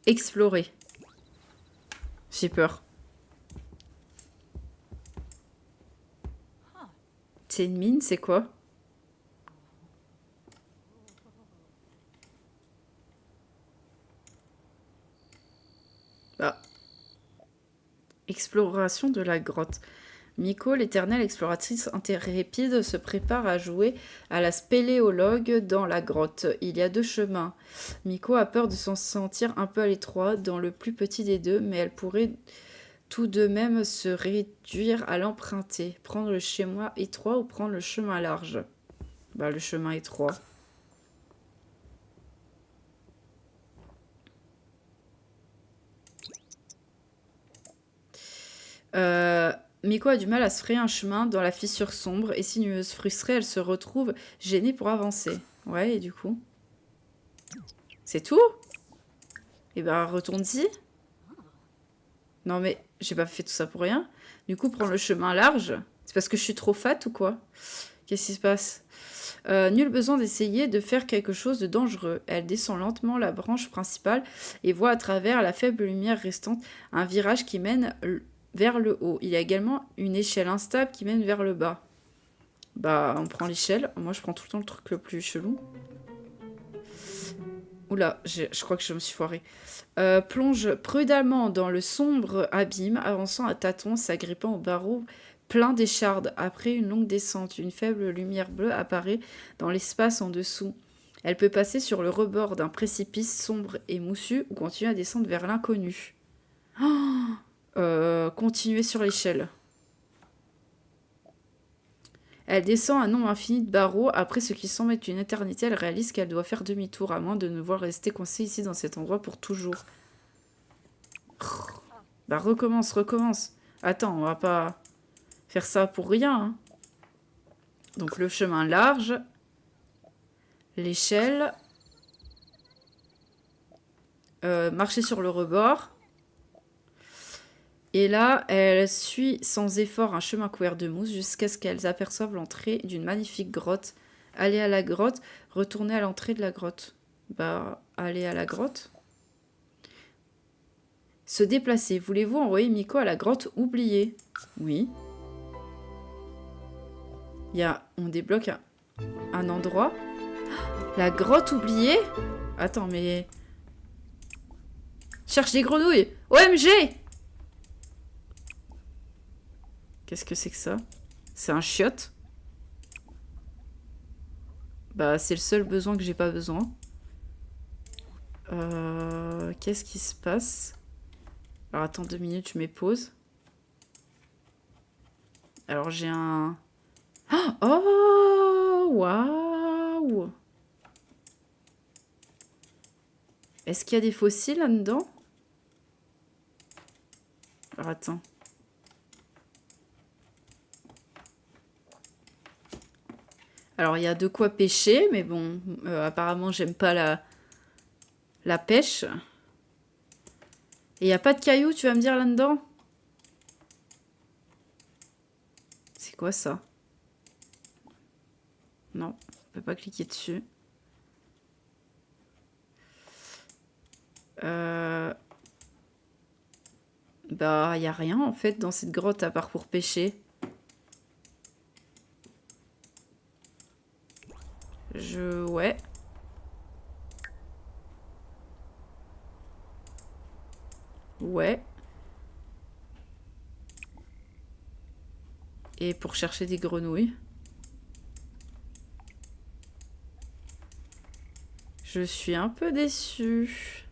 Explorer. J'ai peur. C'est une mine, c'est quoi? Ah. Exploration de la grotte. Miko, l'éternelle exploratrice intrépide, se prépare à jouer à la spéléologue dans la grotte. Il y a 2 chemins. Miko a peur de s'en sentir un peu à l'étroit dans le plus petit des deux, mais elle pourrait tout de même se réduire à l'emprunter. Prendre le chemin étroit ou prendre le chemin large? Bah, le chemin étroit. Miko a du mal à se frayer un chemin dans la fissure sombre et sinueuse. Frustrée, elle se retrouve gênée pour avancer. Ouais, et du coup? C'est tout? Eh ben, retourne-y. Non mais, j'ai pas fait tout ça pour rien. Du coup, prends le chemin large. C'est parce que je suis trop fat ou quoi? Qu'est-ce qui se passe? Nul besoin d'essayer de faire quelque chose de dangereux. Elle descend lentement la branche principale et voit à travers la faible lumière restante un virage qui mène vers le haut. Il y a également une échelle instable qui mène vers le bas. Bah, on prend l'échelle. Moi, je prends tout le temps le truc le plus chelou. Oula, je crois que je me suis foirée. Plonge prudemment dans le sombre abîme, avançant à tâtons, s'agrippant aux barreaux pleins d'échardes. Après une longue descente, une faible lumière bleue apparaît dans l'espace en dessous. Elle peut passer sur le rebord d'un précipice sombre et moussu ou continuer à descendre vers l'inconnu. Continuer sur l'échelle. Elle descend un nombre infini de barreaux. Après ce qui semble être une éternité, elle réalise qu'elle doit faire demi-tour, à moins de ne voir rester coincée ici dans cet endroit pour toujours. Bah recommence. Attends, on va pas faire ça pour rien. Hein. Donc le chemin large. L'échelle. Marcher sur le rebord. Et là, elle suit sans effort un chemin couvert de mousse jusqu'à ce qu'elles aperçoivent l'entrée d'une magnifique grotte. Aller à la grotte, retourner à l'entrée de la grotte. Bah, aller à la grotte. Se déplacer. Voulez-vous envoyer Miko à la grotte oubliée? Oui. On débloque un endroit. La grotte oubliée? Attends, mais... Cherche des grenouilles. OMG! Qu'est-ce que c'est que ça? C'est un chiotte. Bah, c'est le seul besoin que j'ai pas besoin. Qu'est-ce qui se passe? Alors, attends 2 minutes, je mets pause. Alors, j'ai un... Oh! Waouh! Est-ce qu'il y a des fossiles là-dedans? Alors, attends. Alors, il y a de quoi pêcher, mais bon, apparemment, j'aime pas la pêche. Et il n'y a pas de cailloux, tu vas me dire, là-dedans? C'est quoi, ça? Non, on peut pas cliquer dessus. Bah, il n'y a rien, en fait, dans cette grotte, à part pour pêcher. Ouais. Ouais. Et pour chercher des grenouilles. Je suis un peu déçue.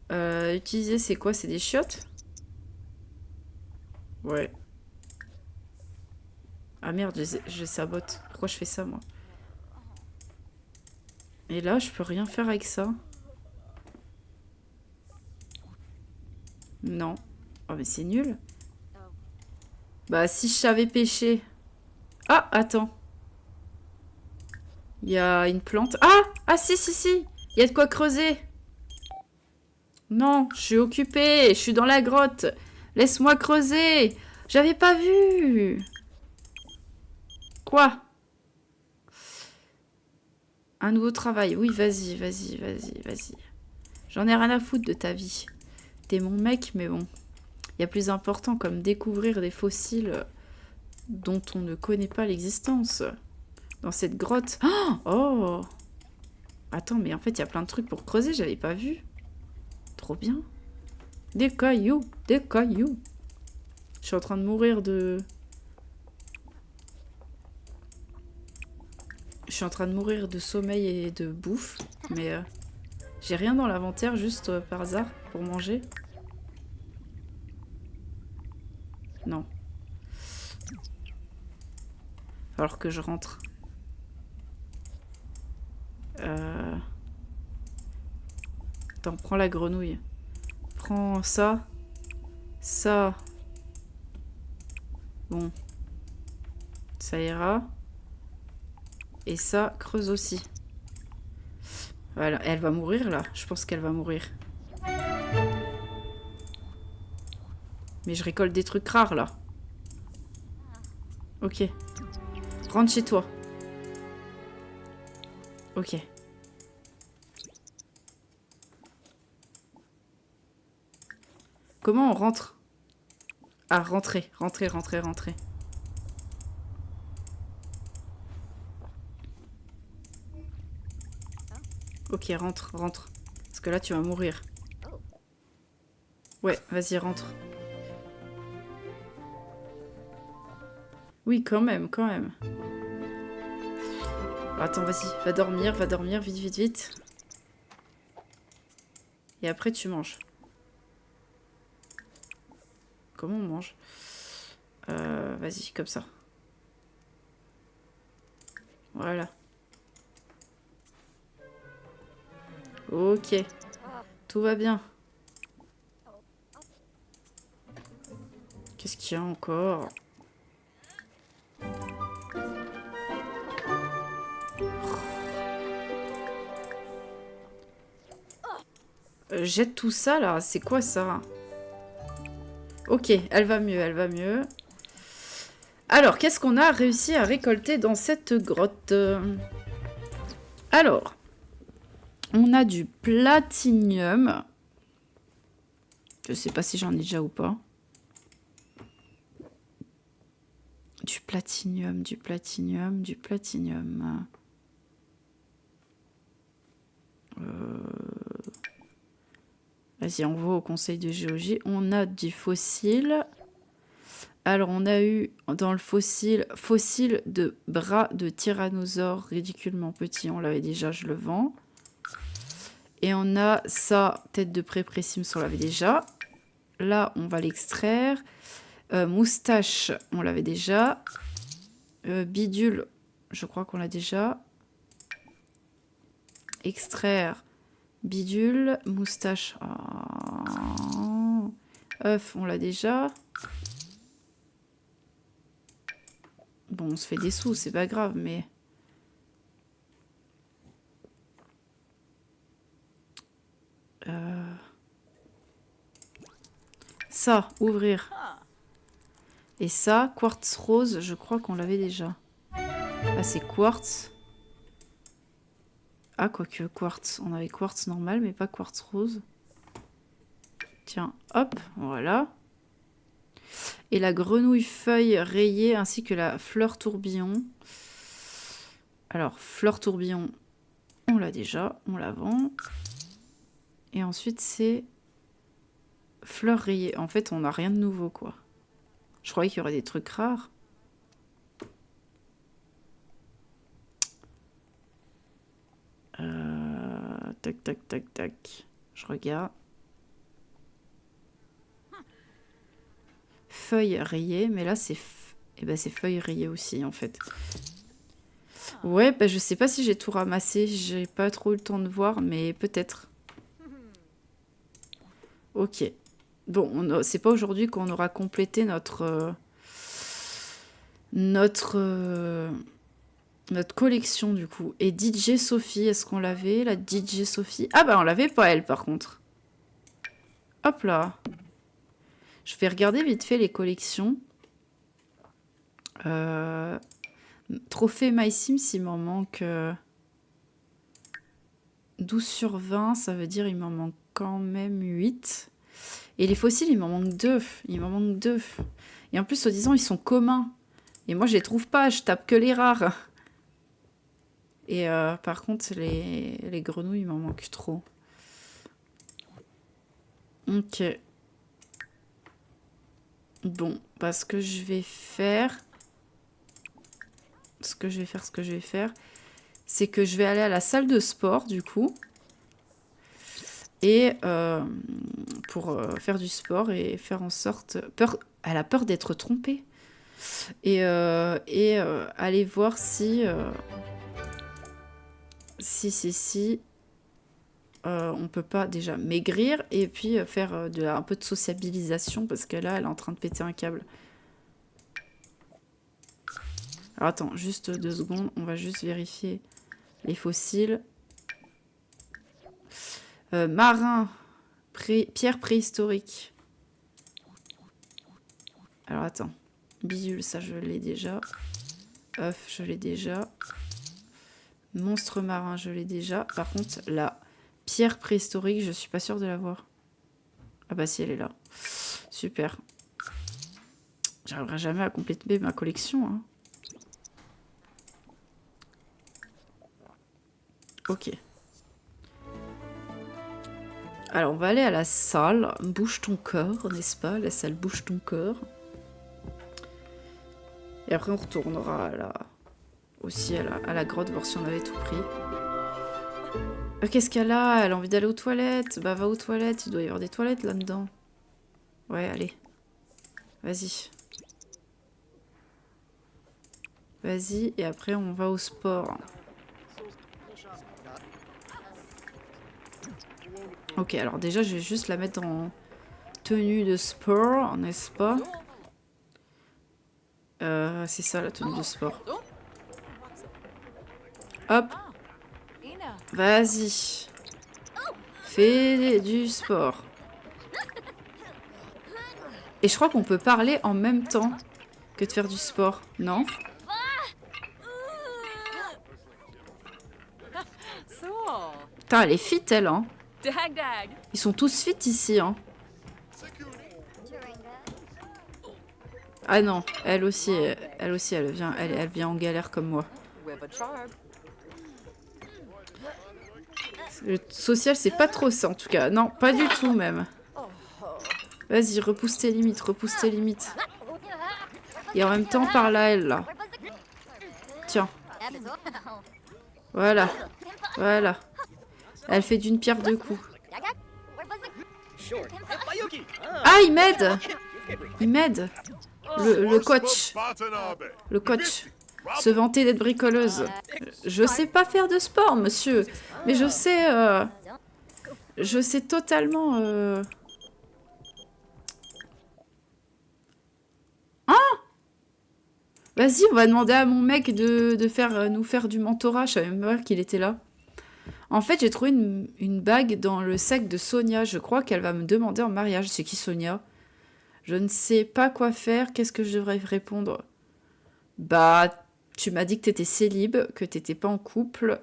Utiliser, c'est quoi? C'est des chiottes? Ouais. Ah merde, je sabote. Pourquoi je fais ça, moi? Et là, je peux rien faire avec ça. Non. Oh, mais c'est nul. Bah, si je savais pêcher... Ah, attends. Il y a une plante. Ah! Ah, si. Il y a de quoi creuser. Non, je suis occupée. Je suis dans la grotte. Laisse-moi creuser. J'avais pas vu. Quoi? Un nouveau travail. Oui, vas-y. J'en ai rien à foutre de ta vie. T'es mon mec, mais bon. Il y a plus important comme découvrir des fossiles dont on ne connaît pas l'existence. Dans cette grotte. Oh! Attends, mais en fait, il y a plein de trucs pour creuser, j'avais pas vu. Trop bien. Des cailloux. Je suis en train de mourir de... Je suis en train de mourir de sommeil et de bouffe. Mais j'ai rien dans l'inventaire, juste par hasard, pour manger. Non. Alors que je rentre. Attends, prends la grenouille. Prends ça. Ça. Bon. Ça ira. Et ça, creuse aussi. Voilà, elle va mourir là. Je pense qu'elle va mourir. Mais je récolte des trucs rares là. Ok. Rentre chez toi. Ok. Comment on rentre? Ah, rentrer, rentrer, rentrer, rentrer. Ok, rentre, rentre. Parce que là, tu vas mourir. Ouais, vas-y, rentre. Oui, quand même, quand même. Attends, vas-y, va dormir, vite, vite, vite. Et après, tu manges. Comment on mange? Vas-y, comme ça. Voilà. Ok. Tout va bien. Qu'est-ce qu'il y a encore? Jette tout ça, là. C'est quoi, ça? Ok, elle va mieux, elle va mieux. Alors, qu'est-ce qu'on a réussi à récolter dans cette grotte? Alors, on a du platinium. Je sais pas si j'en ai déjà ou pas. Du platinium, du platinium, du platinium. Vas-y, on va au conseil de géologie. On a du fossile. Alors, on a eu dans le fossile de bras de tyrannosaure ridiculement petit. On l'avait déjà, je le vends. Et on a ça, tête de pré-précimes, on l'avait déjà. Là, on va l'extraire. Moustache, on l'avait déjà. Bidule, je crois qu'on l'a déjà. Extraire. Bidule, moustache. Oh. Œuf, on l'a déjà. Bon, on se fait des sous, c'est pas grave, mais... Ça, ouvrir. Et ça, quartz rose, je crois qu'on l'avait déjà. Ah, c'est quartz. Ah, quoique, quartz. On avait quartz normal, mais pas quartz rose. Tiens, hop, voilà. Et la grenouille feuille rayée ainsi que la fleur tourbillon. Alors, fleur tourbillon, on l'a déjà, on la vend. Et ensuite, c'est fleur rayée. En fait, on n'a rien de nouveau, quoi. Je croyais qu'il y aurait des trucs rares. Tac, tac, tac, tac. Je regarde. Feuille rayée, mais là, c'est... Eh ben, c'est feuille rayée aussi, en fait. Ouais, bah, je sais pas si j'ai tout ramassé. J'ai pas trop eu le temps de voir, mais peut-être. Ok. Bon, c'est pas aujourd'hui qu'on aura complété notre collection, du coup. Et DJ Sophie, est-ce qu'on l'avait, la DJ Sophie? Ah bah, on l'avait pas, elle, par contre. Hop là. Je vais regarder vite fait les collections. Trophée My Sims, il m'en manque 12 sur 20, ça veut dire il m'en manque quand même 8. Et les fossiles, il m'en manque 2. Il m'en manque 2. Et en plus, soi-disant, ils sont communs. Et moi, je les trouve pas, je tape que les rares. Et par contre, les grenouilles, il m'en manque trop. Ok. Bon, bah, ce que je vais faire, c'est que je vais aller à la salle de sport, du coup. Et pour faire du sport et faire en sorte... Elle a peur d'être trompée. Et aller voir si... on peut pas déjà maigrir et puis faire un peu de sociabilisation parce que là, elle est en train de péter un câble. Alors attends, juste 2 secondes. On va juste vérifier les fossiles. Marin. Pierre préhistorique. Alors attends. Bidule, ça je l'ai déjà. œuf, je l'ai déjà. Monstre marin, je l'ai déjà. Par contre, la pierre préhistorique, je suis pas sûre de l'avoir. Ah bah si, elle est là. Super. J'arriverai jamais à compléter ma collection. Hein. Ok. Alors, on va aller à la salle. Bouge ton corps, n'est-ce pas? La salle bouge ton corps. Et après, on retournera aussi à la grotte, voir si on avait tout pris. Qu'est-ce qu'elle a? Elle a envie d'aller aux toilettes. Bah, va aux toilettes. Il doit y avoir des toilettes là-dedans. Ouais, allez. Vas-y. Vas-y, et après, on va au sport. Ok, alors déjà, je vais juste la mettre en tenue de sport, n'est-ce pas? C'est ça, la tenue de sport. Hop. Vas-y. Fais du sport. Et je crois qu'on peut parler en même temps que de faire du sport, non? Putain, elle est fit, elle, hein? Ils sont tous fit ici, hein? Ah non, elle aussi, elle vient en galère comme moi. Le social, c'est pas trop ça, en tout cas. Non, pas du tout, même. Vas-y, repousse tes limites, repousse tes limites. Et en même temps, par là, elle, là. Tiens. Voilà. Voilà. Elle fait d'une pierre deux coups. Ah, il m'aide! Il m'aide! Le coach. Le coach. Se vanter d'être bricoleuse. Je sais pas faire de sport, monsieur. Mais je sais... je sais totalement... Hein? Vas-y, on va demander à mon mec de nous faire du mentorat. Je savais même pas qu'il était là. En fait, j'ai trouvé une bague dans le sac de Sonia. Je crois qu'elle va me demander en mariage. C'est qui Sonia? Je ne sais pas quoi faire. Qu'est-ce que je devrais répondre? Bah, tu m'as dit que t'étais célib, que t'étais pas en couple.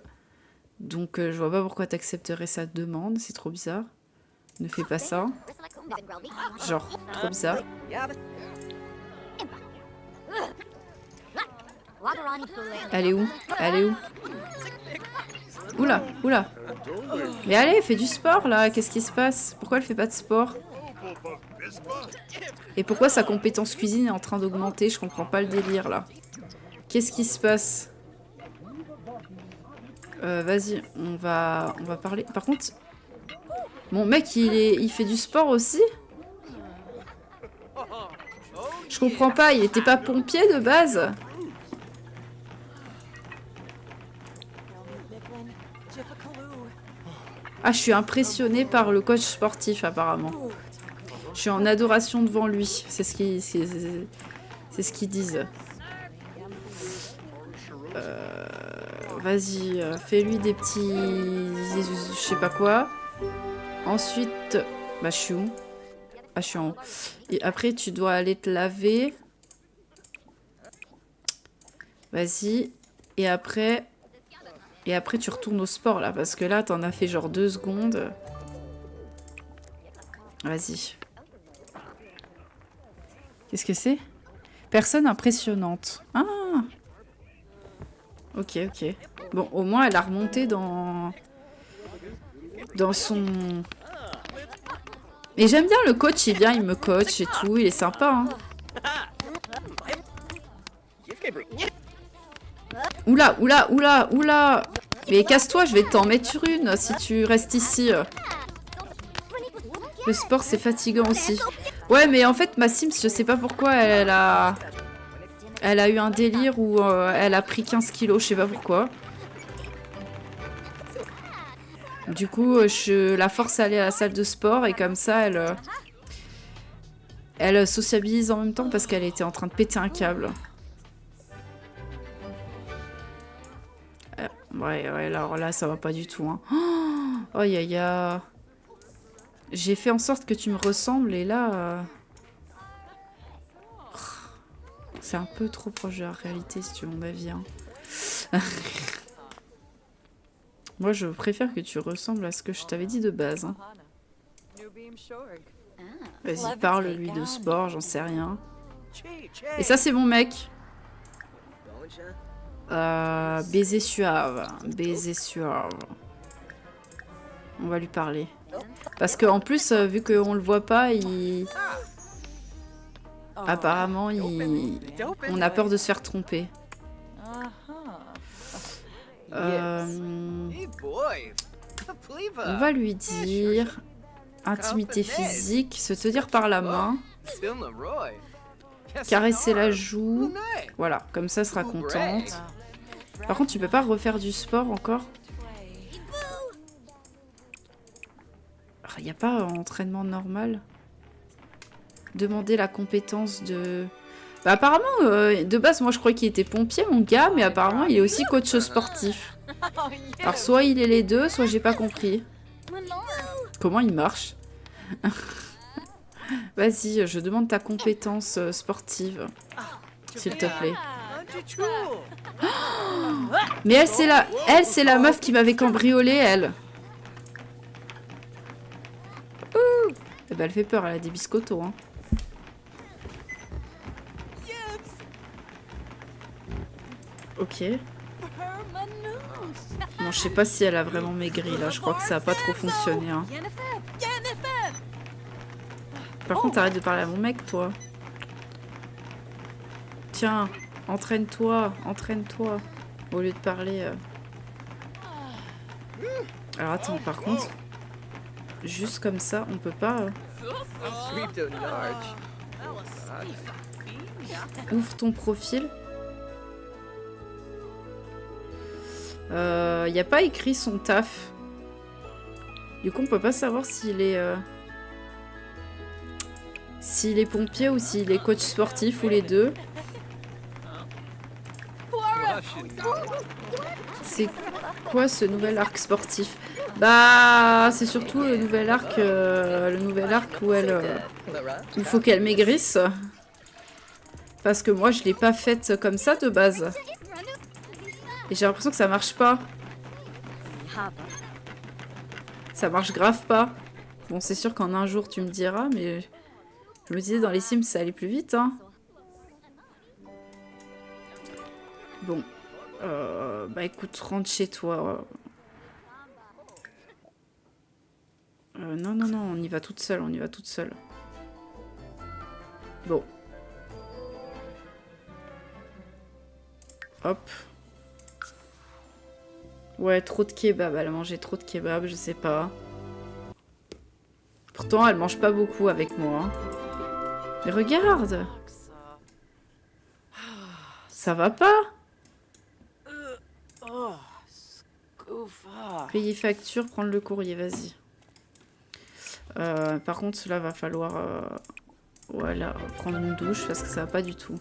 Donc, je vois pas pourquoi t'accepterais sa demande. C'est trop bizarre. Ne fais pas ça. Genre, trop bizarre. Elle est où? Elle est où? Oula, oula. Mais allez, fais du sport, là. Qu'est-ce qui se passe? Pourquoi elle fait pas de sport? Et pourquoi sa compétence cuisine est en train d'augmenter? Je comprends pas le délire, là. Qu'est-ce qui se passe? Vas-y, on va parler. Par contre, mon mec, il fait du sport aussi? Je comprends pas, il était pas pompier de base? Ah, je suis impressionnée par le coach sportif, apparemment. Je suis en adoration devant lui. C'est ce qu'ils disent. Vas-y, fais-lui des petits... Je sais pas quoi. Ensuite... Bah, je suis où? Ah, je suis en haut. Et après, tu dois aller te laver. Vas-y. Et après, tu retournes au sport, là. Parce que là, t'en as fait genre 2 secondes. Vas-y. Qu'est-ce que c'est? Personne impressionnante. Ah! Ok, ok. Bon, au moins, elle a remonté dans son... Mais j'aime bien le coach, il vient, il me coach et tout. Il est sympa, hein. Oula, oula, oula, oula. Mais casse-toi, je vais t'en mettre une si tu restes ici. Le sport, c'est fatigant aussi. Ouais, mais en fait, ma Sims, je sais pas pourquoi, elle a eu un délire où elle a pris 15 kilos, je sais pas pourquoi. Du coup, je la force à aller à la salle de sport et comme ça, elle sociabilise en même temps parce qu'elle était en train de péter un câble. Ouais, alors là, ça va pas du tout. Hein. Oh, aïe, aïe, aïe. J'ai fait en sorte que tu me ressembles et là... c'est un peu trop proche de la réalité, si tu veux mon avis. Hein. Moi, je préfère que tu ressembles à ce que je t'avais dit de base. Hein. Vas-y, parle, lui, de sport, j'en sais rien. Et ça, c'est mon mec. Baiser suave. Baiser suave. On va lui parler. Parce qu'en plus, vu qu'on le voit pas, apparemment, on a peur de se faire tromper. On va lui dire... Intimité physique, se tenir par la main, caresser la joue. Voilà, comme ça, sera contente. Par contre, tu peux pas refaire du sport encore? Il n'y a pas entraînement normal? Demander la compétence de... Bah, apparemment, de base, moi, je croyais qu'il était pompier, mon gars, mais apparemment, il est aussi coach sportif. Alors, soit il est les deux, soit j'ai pas compris. Comment il marche? Vas-y, je demande ta compétence sportive, s'il te plaît. Mais elle, c'est la meuf qui m'avait cambriolé, elle. Ouh. Eh ben, elle fait peur, elle a des biscottos, hein. Ok. Bon, je sais pas si elle a vraiment maigri, là. Je crois que ça a pas trop fonctionné, hein. Par contre, arrête de parler à mon mec, toi. Tiens, entraîne-toi, entraîne-toi. Au lieu de parler... Alors, attends, par contre... Juste comme ça, on peut pas... Ouvre ton profil. Y a pas écrit son taf. Du coup, on peut pas savoir s'il est... S'il est pompier ou s'il est coach sportif ou les deux. C'est quoi ce nouvel arc sportif? Bah, c'est surtout le nouvel arc où elle... il faut qu'elle maigrisse. Parce que moi, je l'ai pas faite comme ça de base. Et j'ai l'impression que ça marche pas. Ça marche grave pas. Bon, c'est sûr qu'en un jour, tu me diras, mais... Je me disais, dans les Sims, ça allait plus vite, hein. Bon. Bah écoute, rentre chez toi. Non, non, non, on y va toute seule, on y va toute seule. Bon. Hop. Ouais, trop de kebab, elle a mangé trop de kebab, je sais pas. Pourtant, elle mange pas beaucoup avec moi. Hein. Mais regarde! Ça va pas? Payer facture, prendre le courrier, vas-y. Par contre, là, va falloir voilà, prendre une douche parce que ça va pas du tout.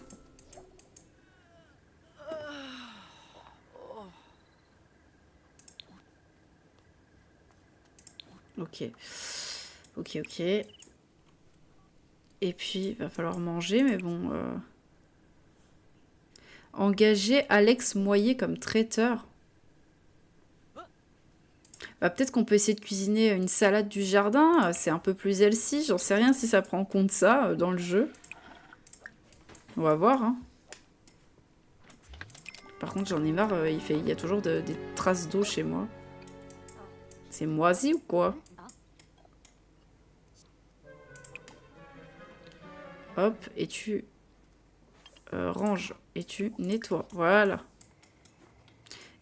Ok. Ok, ok. Et puis, il va falloir manger, mais bon... Engager Alex Moyer comme traiteur. Bah, peut-être qu'on peut essayer de cuisiner une salade du jardin. C'est un peu plus healthy. J'en sais rien si ça prend en compte ça dans le jeu. On va voir. Hein. Par contre, j'en ai marre. Il y a toujours des traces d'eau chez moi. C'est moisi ou quoi? Hop, et tu ranges. Et tu nettoies. Voilà.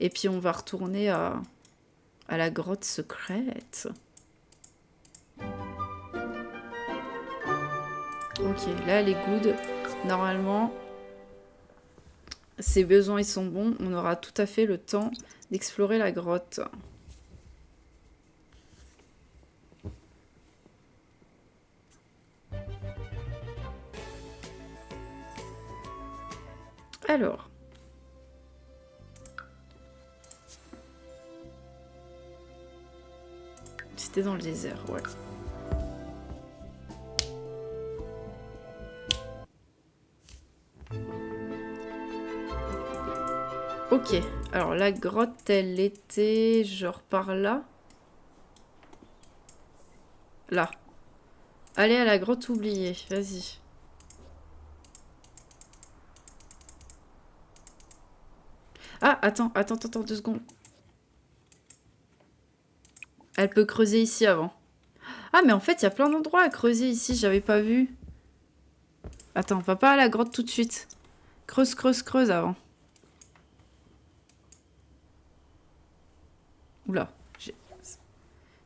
Et puis, on va retourner à la grotte secrète. Ok, là, elle est good. Normalement, ses besoins, ils sont bons. On aura tout à fait le temps d'explorer la grotte. Alors. C'était dans le désert, ouais. Ok, alors la grotte, elle était genre par là. Là. Allez à la grotte oubliée, vas-y. Ah, attends, 2 secondes. Elle peut creuser ici avant. Ah, mais en fait, il y a plein d'endroits à creuser ici, j'avais pas vu. Attends, va pas à la grotte tout de suite. Creuse, creuse, creuse avant. Oula,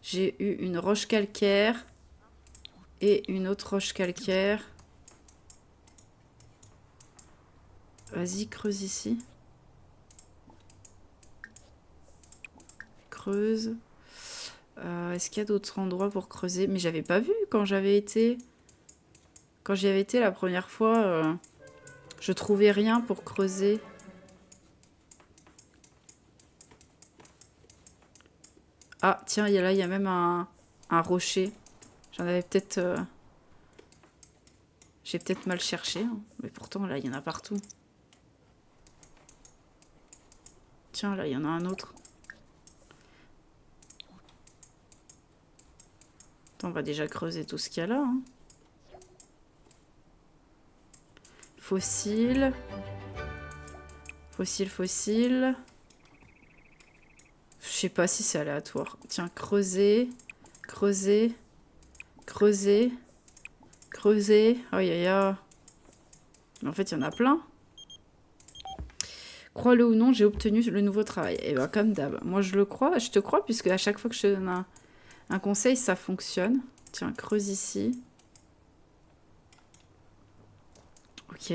j'ai eu une roche calcaire et une autre roche calcaire. Vas-y, creuse ici. Creuse. Est-ce qu'il y a d'autres endroits pour creuser? Mais j'avais pas vu quand j'avais été... Quand j'y avais été la première fois, je trouvais rien pour creuser. Ah, tiens, là, il y a même un rocher. J'en avais peut-être... J'ai peut-être mal cherché. Hein. Mais pourtant, là, il y en a partout. Tiens, là, il y en a un autre. Attends, on va déjà creuser tout ce qu'il y a là. Hein. Fossile. Fossile, fossile. Je sais pas si c'est aléatoire. Tiens, creuser. Creuser. Creuser. Creuser. Aïe, aïe, aïe. Mais en fait, il y en a plein. Crois-le ou non, j'ai obtenu le nouveau travail. Et bah, comme d'hab. Moi, je le crois. Je te crois, puisque à chaque fois que je te donne un conseil, ça fonctionne. Tiens, creuse ici. Ok.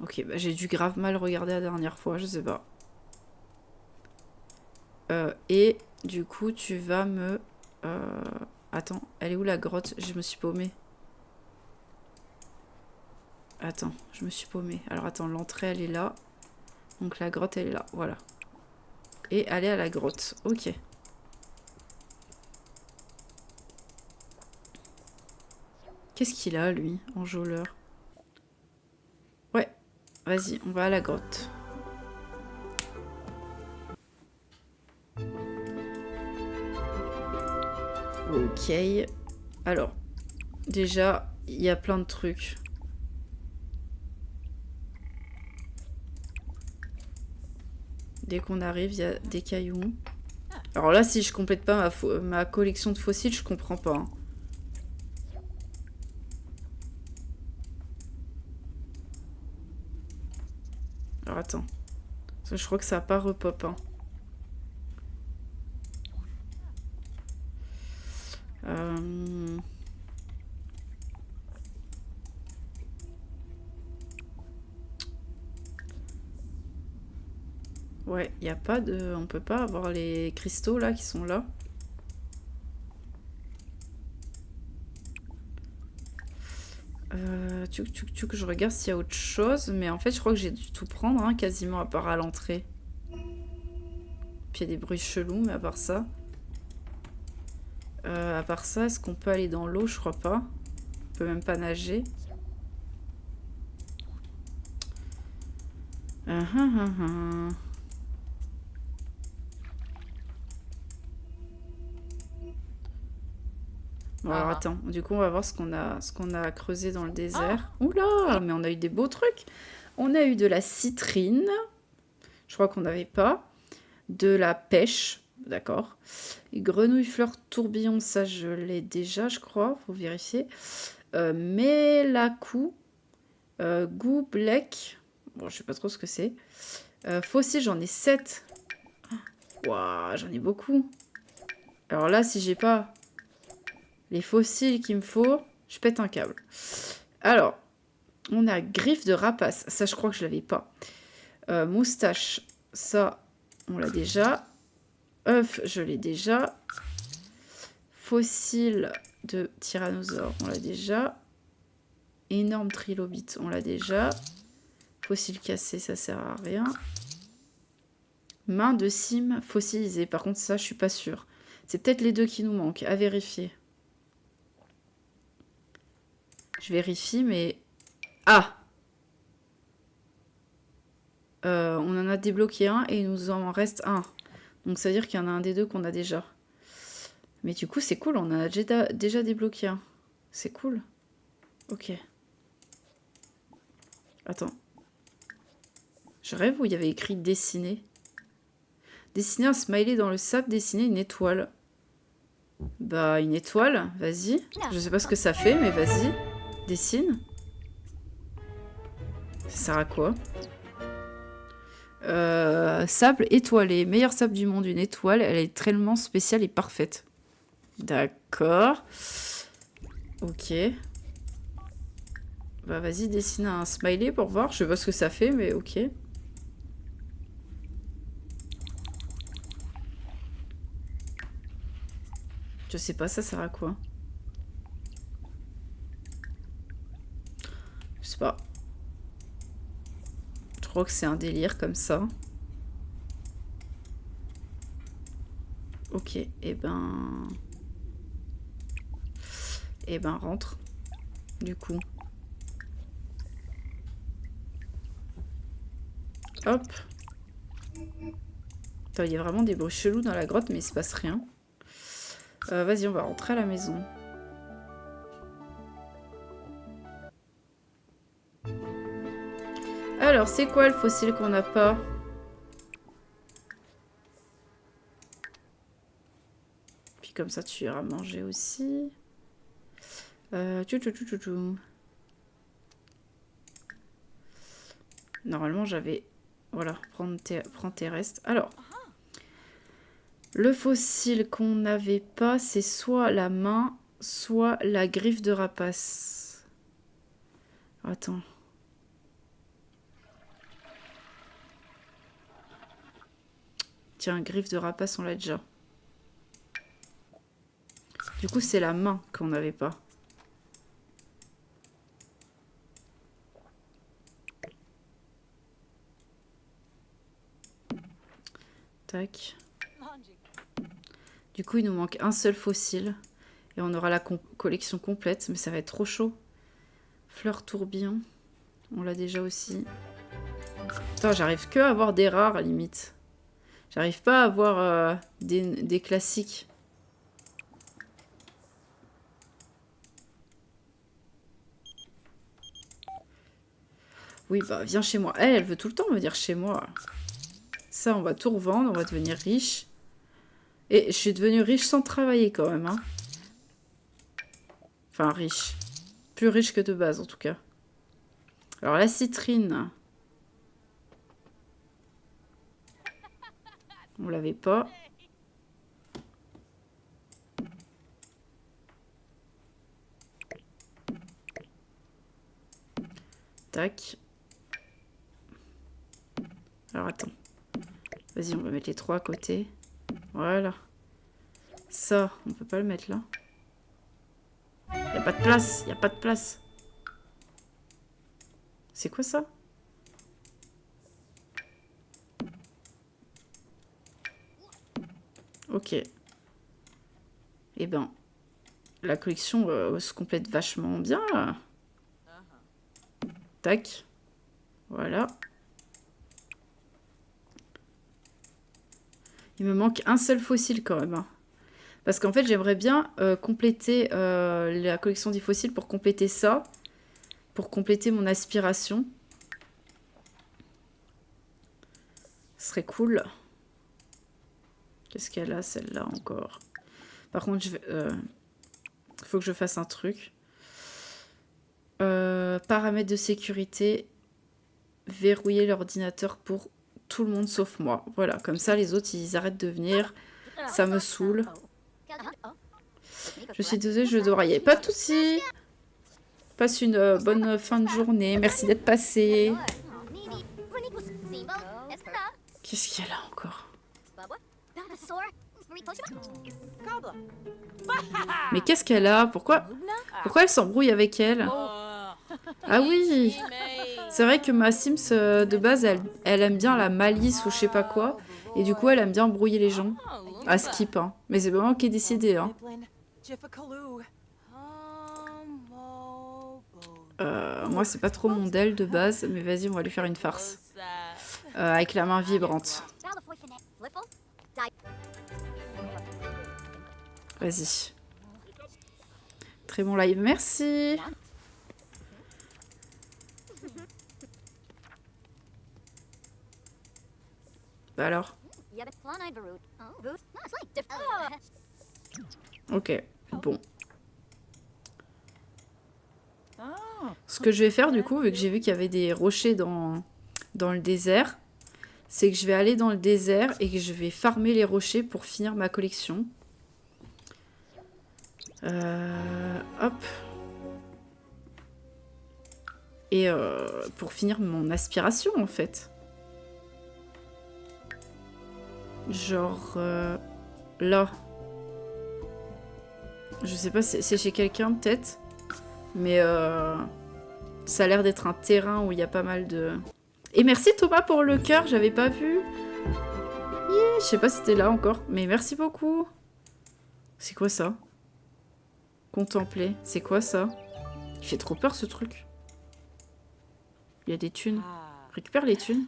Ok, bah, j'ai dû grave mal regarder la dernière fois, je sais pas. Et du coup, tu vas me... Attends, elle est où la grotte? Je me suis paumée. Attends, je me suis paumée. Alors attends, l'entrée, elle est là. Donc la grotte, elle est là, voilà. Et aller à la grotte, ok. Qu'est-ce qu'il a, lui, enjôleur? Ouais, vas-y, on va à la grotte. Ok. Alors, déjà, il y a plein de trucs. Dès qu'on arrive, il y a des cailloux. Alors là, si je complète pas ma collection de fossiles, je comprends pas. Hein. Alors attends. Parce que je crois que ça n'a pas repop. Hein. Ouais, il n'y a pas de... On peut pas avoir les cristaux là qui sont là. Que je regarde s'il y a autre chose. Mais en fait, je crois que j'ai dû tout prendre, hein, quasiment, à part à l'entrée. Puis il y a des bruits chelous, mais à part ça... est-ce qu'on peut aller dans l'eau? Je crois pas. On peut même pas nager. Bon, alors attends, du coup on va voir ce qu'on a creusé dans le désert. Oula, mais on a eu des beaux trucs. On a eu de la citrine, je crois qu'on n'avait pas. De la pêche, d'accord. Grenouille, fleur, tourbillon, ça je l'ai déjà, je crois, faut vérifier. Mélacou, goût, black, bon je sais pas trop ce que c'est. Fossile, j'en ai 7. Waouh, j'en ai beaucoup. Alors là, si j'ai pas... les fossiles qu'il me faut, je pète un câble. Alors, on a griffe de rapace. Ça, je crois que je l'avais pas. Moustache, ça, on l'a déjà. Œuf, je l'ai déjà. Fossile de tyrannosaure, on l'a déjà. Énorme trilobite, on l'a déjà. Fossile cassé, ça sert à rien. Main de cime fossilisée. Par contre, ça, je suis pas sûre. C'est peut-être les deux qui nous manquent. À vérifier. Je vérifie, mais... Ah! On en a débloqué un et il nous en reste un. Donc ça veut dire qu'il y en a un des deux qu'on a déjà. Mais du coup, c'est cool. On en a déjà débloqué un. C'est cool. Ok. Attends. Je rêve où il y avait écrit dessiner. Dessiner un smiley dans le sable, dessiner une étoile. Bah, une étoile, vas-y. Je sais pas ce que ça fait, mais vas-y. Dessine. Ça sert à quoi? Sable étoilé. Meilleur sable du monde, une étoile. Elle est tellement spéciale et parfaite. D'accord. Ok. Bah, vas-y, dessine un smiley pour voir. Je sais pas ce que ça fait, mais ok. Je sais pas, ça sert à quoi? Je sais pas. Je crois que c'est un délire comme ça. Ok, et ben... Et ben, rentre. Du coup. Hop. Attends, il y a vraiment des bruits chelous dans la grotte, mais il se passe rien. Vas-y, on va rentrer à la maison. Alors, c'est quoi le fossile qu'on n'a pas? Puis comme ça, tu iras manger aussi. Normalement, j'avais... Voilà, prends tes restes. Alors, le fossile qu'on n'avait pas, c'est soit la main, soit la griffe de rapace. Attends. Tiens, griffe de rapace, on l'a déjà. Du coup, c'est la main qu'on n'avait pas. Tac. Du coup, il nous manque un seul fossile. Et on aura la collection complète. Mais ça va être trop chaud. Fleur tourbillon. On l'a déjà aussi. Putain, j'arrive que à avoir des rares, à la limite. J'arrive pas à avoir des classiques. Oui, bah, viens chez moi. Elle veut tout le temps me dire chez moi. Ça, on va tout revendre. On va devenir riche. Et je suis devenue riche sans travailler, quand même. Hein. Enfin, riche. Plus riche que de base, en tout cas. Alors, la citrine. On l'avait pas. Tac. Alors, attends. Vas-y, on va mettre les trois à côté. Voilà. Ça, on peut pas le mettre là. Il n'y a pas de place. Il n'y a pas de place. C'est quoi ça? Ok. Eh ben, la collection se complète vachement bien, là. Tac. Voilà. Il me manque un seul fossile quand même. Hein. Parce qu'en fait, j'aimerais bien compléter la collection des fossiles pour compléter ça. Pour compléter mon aspiration. Ce serait cool. Qu'est-ce qu'elle a, celle-là, encore? Par contre, il faut que je fasse un truc. Paramètres de sécurité. Verrouiller l'ordinateur pour tout le monde sauf moi. Voilà, comme ça, les autres, ils arrêtent de venir. Ça me saoule. Je suis désolée, je dois railler. Pas de soucis. Passe une bonne fin de journée. Merci d'être passé. Qu'est-ce qu'il y a là encore? Mais qu'est-ce qu'elle a? Pourquoi elle s'embrouille avec elle? Ah oui! C'est vrai que ma Sims, de base, elle aime bien la malice ou je sais pas quoi. Et du coup, elle aime bien embrouiller les gens. À skip, hein. Mais c'est pas moi qui ai décidé, hein. Moi, c'est pas trop mon del de base, mais vas-y, on va lui faire une farce. Avec la main vibrante. Vas-y. Très bon live, merci. Bah alors. Ok, bon. Ce que je vais faire du coup, vu que j'ai vu qu'il y avait des rochers dans le désert, c'est que je vais aller dans le désert et que je vais farmer les rochers pour finir ma collection. Hop. Et pour finir mon aspiration en fait. Genre là. Je sais pas, c'est chez quelqu'un peut-être. Mais ça a l'air d'être un terrain où il y a pas mal de... Et merci Thomas pour le cœur, j'avais pas vu. Yeah, je sais pas si c'était là encore, mais merci beaucoup. C'est quoi ça? Contempler, c'est quoi ça? Il fait trop peur ce truc. Il y a des thunes. Récupère les thunes.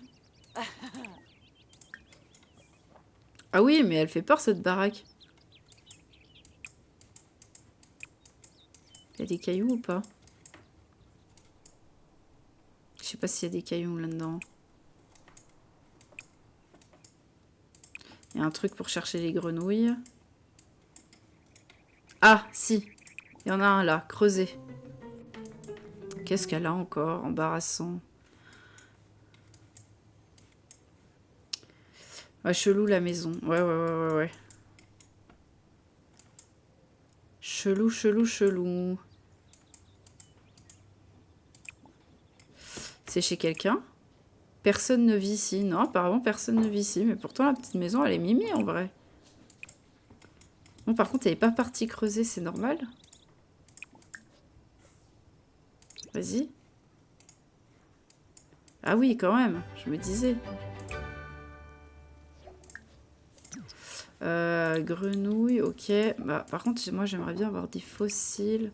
Ah oui, mais elle fait peur cette baraque. Il y a des cailloux ou pas? Je sais pas s'il y a des cailloux là-dedans. Il y a un truc pour chercher les grenouilles. Ah, si. Il y en a un là, creusé. Qu'est-ce qu'elle a encore? Embarrassant. Ouais, chelou la maison. Ouais. Chelou. C'est chez quelqu'un? Personne ne vit ici. Non, apparemment personne ne vit ici. Mais pourtant la petite maison, elle est mimi en vrai. Bon, par contre, elle n'est pas partie creuser, c'est normal. Vas-y. Ah oui, quand même, je me disais. Grenouille, ok. Bah, par contre, moi, j'aimerais bien avoir des fossiles.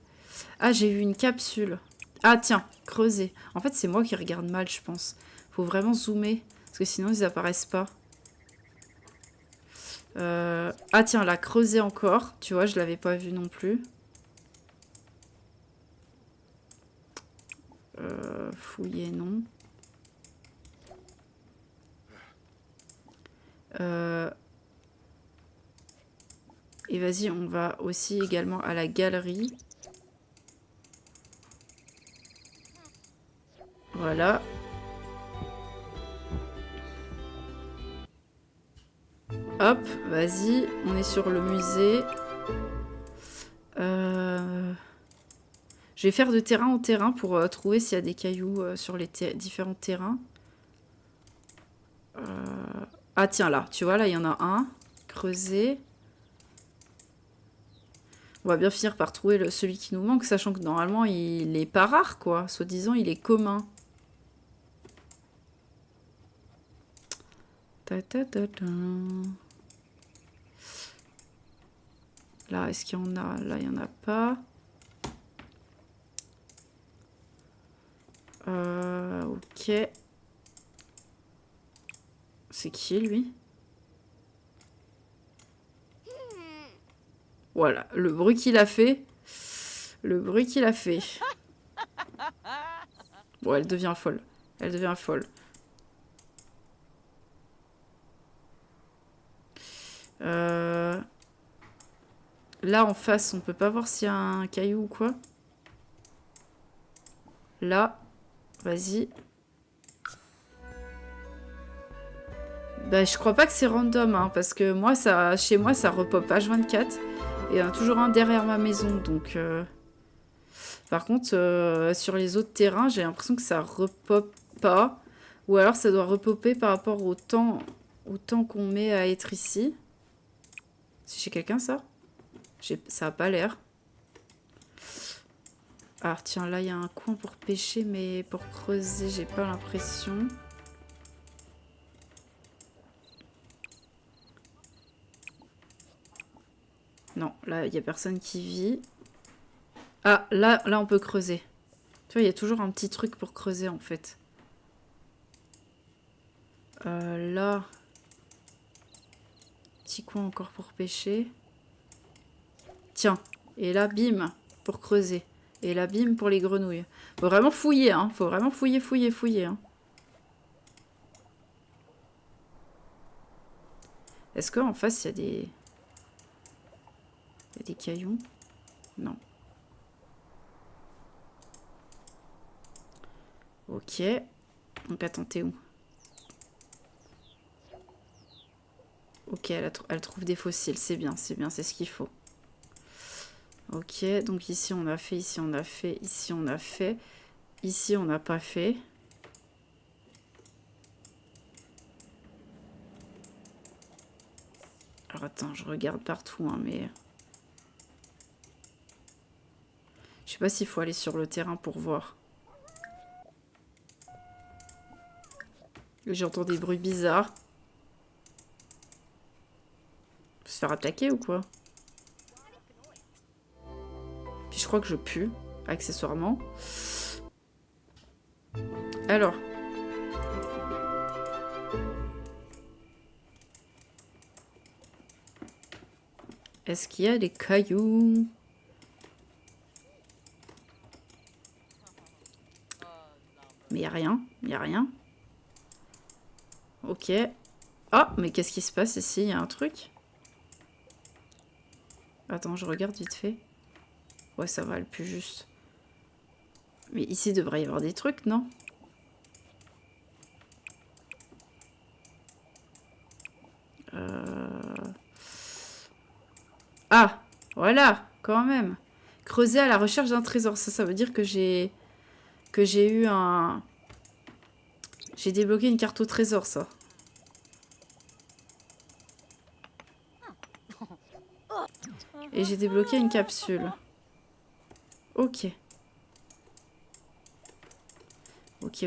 Ah, j'ai eu une capsule. Ah, tiens, creuser. En fait, c'est moi qui regarde mal, je pense. Faut vraiment zoomer, parce que sinon, ils apparaissent pas. Ah, tiens, là, creuser encore. Tu vois, je l'avais pas vu non plus. Fouiller, non. Et vas-y, on va aussi également à la galerie. Voilà. Hop, vas-y, on est sur le musée. Je vais faire de terrain en terrain pour trouver s'il y a des cailloux sur les différents terrains. Ah tiens, là, tu vois, là, il y en a un. Creuser. On va bien finir par trouver celui qui nous manque, sachant que normalement, il est pas rare, quoi. Soi-disant, il est commun. Là, est-ce qu'il y en a? Là, il n'y en a pas. Ok. C'est qui, lui? Voilà, le bruit qu'il a fait. Le bruit qu'il a fait. Bon, elle devient folle. Elle devient folle. Là, en face, on peut pas voir s'il y a un caillou ou quoi. Là, vas-y. Bah, je crois pas que c'est random, hein, parce que moi, chez moi, ça repop H24. Et il y en a toujours un derrière ma maison, donc... Par contre, sur les autres terrains, j'ai l'impression que ça repop pas. Ou alors, ça doit repopper par rapport au temps qu'on met à être ici. C'est chez quelqu'un, ça? Ça a pas l'air. Ah, tiens, là, il y a un coin pour pêcher, mais pour creuser, j'ai pas l'impression. Non, là, il n'y a personne qui vit. Ah, là, on peut creuser. Tu vois, il y a toujours un petit truc pour creuser, en fait. Là... Petit coin encore pour pêcher. Tiens. Et là, bim, pour creuser. Et là, bim, pour les grenouilles. Faut vraiment fouiller, hein. Faut vraiment fouiller, hein. Est-ce qu'en face, il y a des... Il y a des cailloux? Non. Ok. Donc, attends, t'es où? Ok, elle trouve des fossiles. C'est bien, c'est ce qu'il faut. Ok, donc ici, on a fait, ici, on a fait, ici, on a fait. Ici, on n'a pas fait. Alors, attends, je regarde partout, hein, mais... Je sais pas s'il faut aller sur le terrain pour voir. J'entends des bruits bizarres. Faut se faire attaquer ou quoi? Puis je crois que je pue, accessoirement. Alors. Est-ce qu'il y a des cailloux? Mais il n'y a rien, il n'y a rien. Ok. Ah, mais qu'est-ce qui se passe ici? Il y a un truc? Attends, je regarde vite fait. Ouais, ça va, le plus juste. Mais ici, il devrait y avoir des trucs, non? Ah, voilà, quand même. Creuser à la recherche d'un trésor. Ça veut dire que j'ai eu un... J'ai débloqué une carte au trésor, ça. Et j'ai débloqué une capsule. Ok. Ok.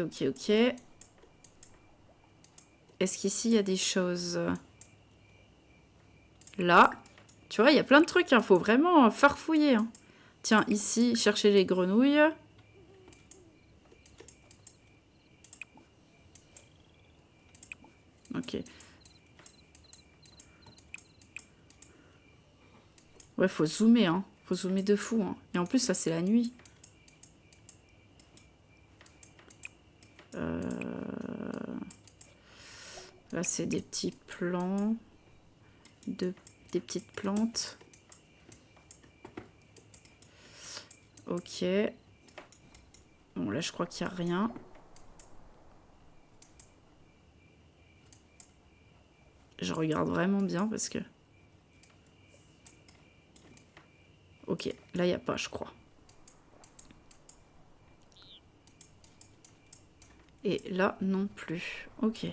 Est-ce qu'ici, il y a des choses? Là. Tu vois, il y a plein de trucs. Il faut vraiment farfouiller. Hein. Tiens, ici, chercher les grenouilles. Ok. Ouais, faut zoomer, hein. Faut zoomer de fou, hein. Et en plus, là, c'est la nuit. Là, c'est des petits plants. Des petites plantes. Ok. Bon, là, je crois qu'il n'y a rien. Je regarde vraiment bien parce que... Ok, là, il n'y a pas, je crois. Et là, non plus. Ok.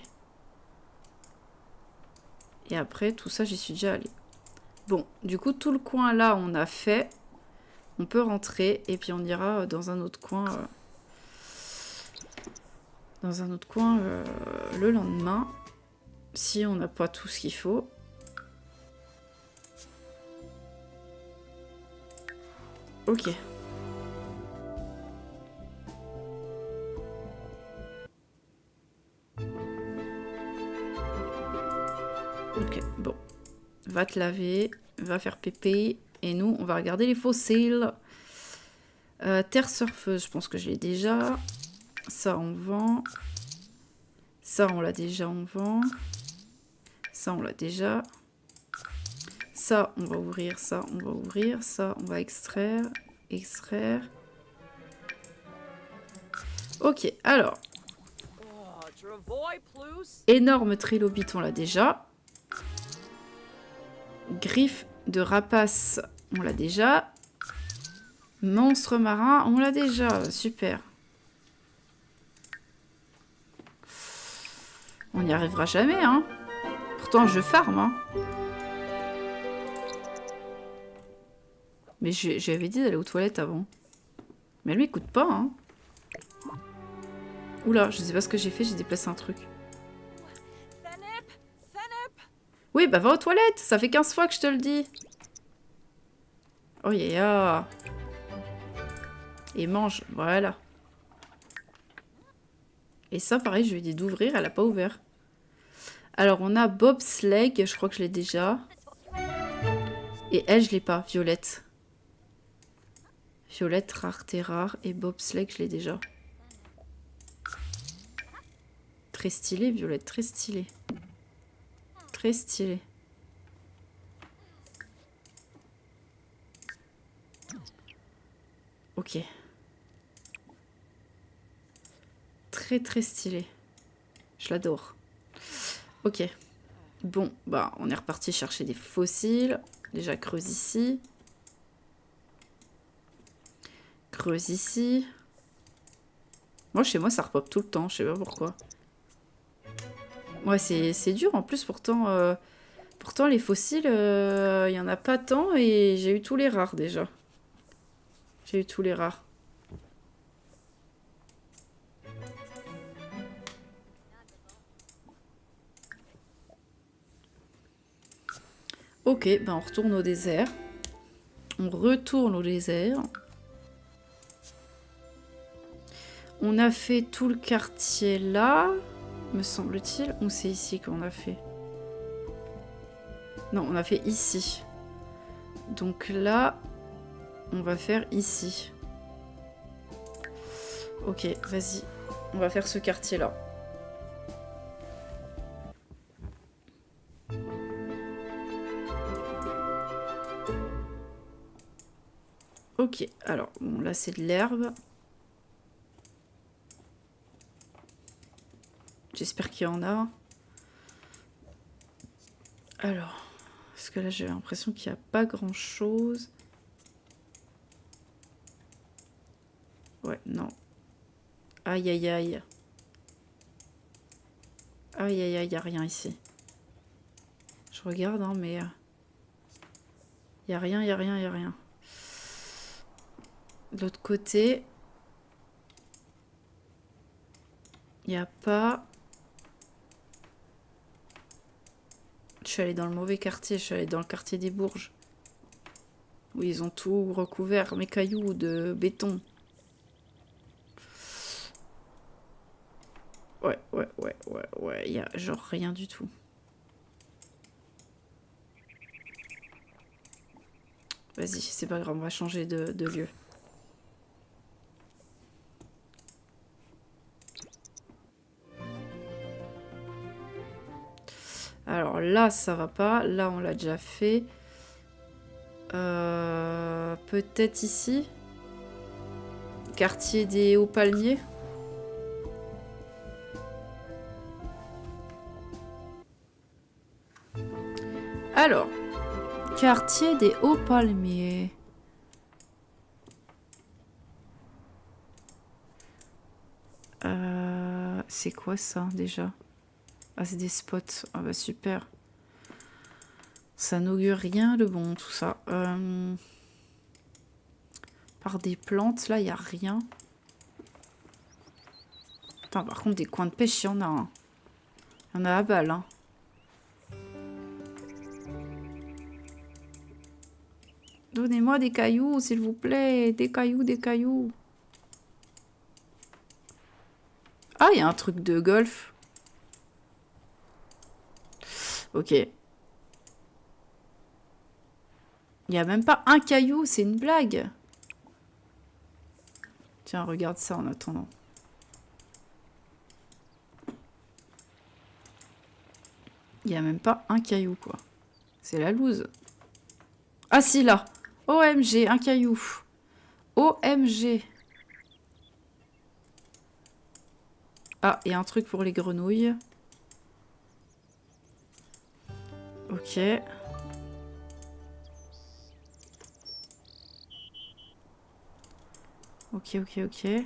Et après, tout ça, j'y suis déjà allée. Bon, du coup, tout le coin là, on a fait. On peut rentrer et puis on ira dans un autre coin. Le lendemain. Si on n'a pas tout ce qu'il faut. Ok. Ok, bon. Va te laver, va faire pépé. Et nous, on va regarder les fossiles. Terre surfeuse, je pense que je l'ai déjà. Ça, on vend. Ça, on l'a déjà, on vend. Ça, on l'a déjà. Ça, on va ouvrir. Ça, on va ouvrir. Ça, on va extraire. Extraire. Ok, alors. Énorme trilobite, on l'a déjà. Griffe de rapace, on l'a déjà. Monstre marin, on l'a déjà. Super. On n'y arrivera jamais, hein. Pourtant, je farm, hein. Mais j'avais dit d'aller aux toilettes avant. Mais elle m'écoute pas, hein. Oula, je sais pas ce que j'ai fait, j'ai déplacé un truc. Oui, bah va aux toilettes, ça fait 15 fois que je te le dis. Oh yeah. Et mange, voilà. Et ça, pareil, je lui ai dit d'ouvrir, elle a pas ouvert. Alors, on a Bobsleigh, je crois que je l'ai déjà. Et elle, je l'ai pas, Violette. Violette, rareté rare. Et Bobsleigh, je l'ai déjà. Très stylé, Violette, très stylé. Très stylé. Ok. Très très stylé. Je l'adore. Ok. Bon, bah on est reparti chercher des fossiles. Déjà creuse ici. Creuse ici. Moi chez moi ça repop tout le temps, je sais pas pourquoi. Ouais c'est dur en plus pourtant. Pourtant les fossiles, il y en a pas tant et j'ai eu tous les rares déjà. J'ai eu tous les rares. Ok, ben on retourne au désert. On retourne au désert. On a fait tout le quartier là, me semble-t-il. Ou c'est ici qu'on a fait? Non, on a fait ici. Donc là, on va faire ici. Ok, vas-y. On va faire ce quartier-là. Ok, alors, bon, là c'est de l'herbe. J'espère qu'il y en a. Alors, parce que là j'ai l'impression qu'il n'y a pas grand-chose. Ouais, non. Aïe, aïe, aïe. Aïe, aïe, aïe, il n'y a rien ici. Je regarde, hein, mais... Il n'y a rien, il n'y a rien, il n'y a rien. De l'autre côté... Il n'y a pas... Je suis allée dans le mauvais quartier, je suis allée dans le quartier des Bourges. Où ils ont tout recouvert, mes cailloux de béton. Ouais, il y a genre rien du tout. Vas-y, c'est pas grave, on va changer de lieu. Alors là, ça va pas. Là, on l'a déjà fait. Peut-être ici. Quartier des Hauts Palmiers. Alors, quartier des Hauts Palmiers. C'est quoi ça déjà? Ah, c'est des spots. Ah bah super. Ça n'augure rien de bon tout ça. Par des plantes, là, il n'y a rien. Putain, par contre, des coins de pêche, il y en a un. Il y en a à balle, hein. Donnez-moi des cailloux, s'il vous plaît. Des cailloux, des cailloux. Ah, il y a un truc de golf. Ok. Il n'y a même pas un caillou, c'est une blague. Tiens, regarde ça en attendant. Il n'y a même pas un caillou, quoi. C'est la loose. Ah si, là. OMG, un caillou. OMG. Ah, il y a un truc pour les grenouilles. Ok. Ok. Et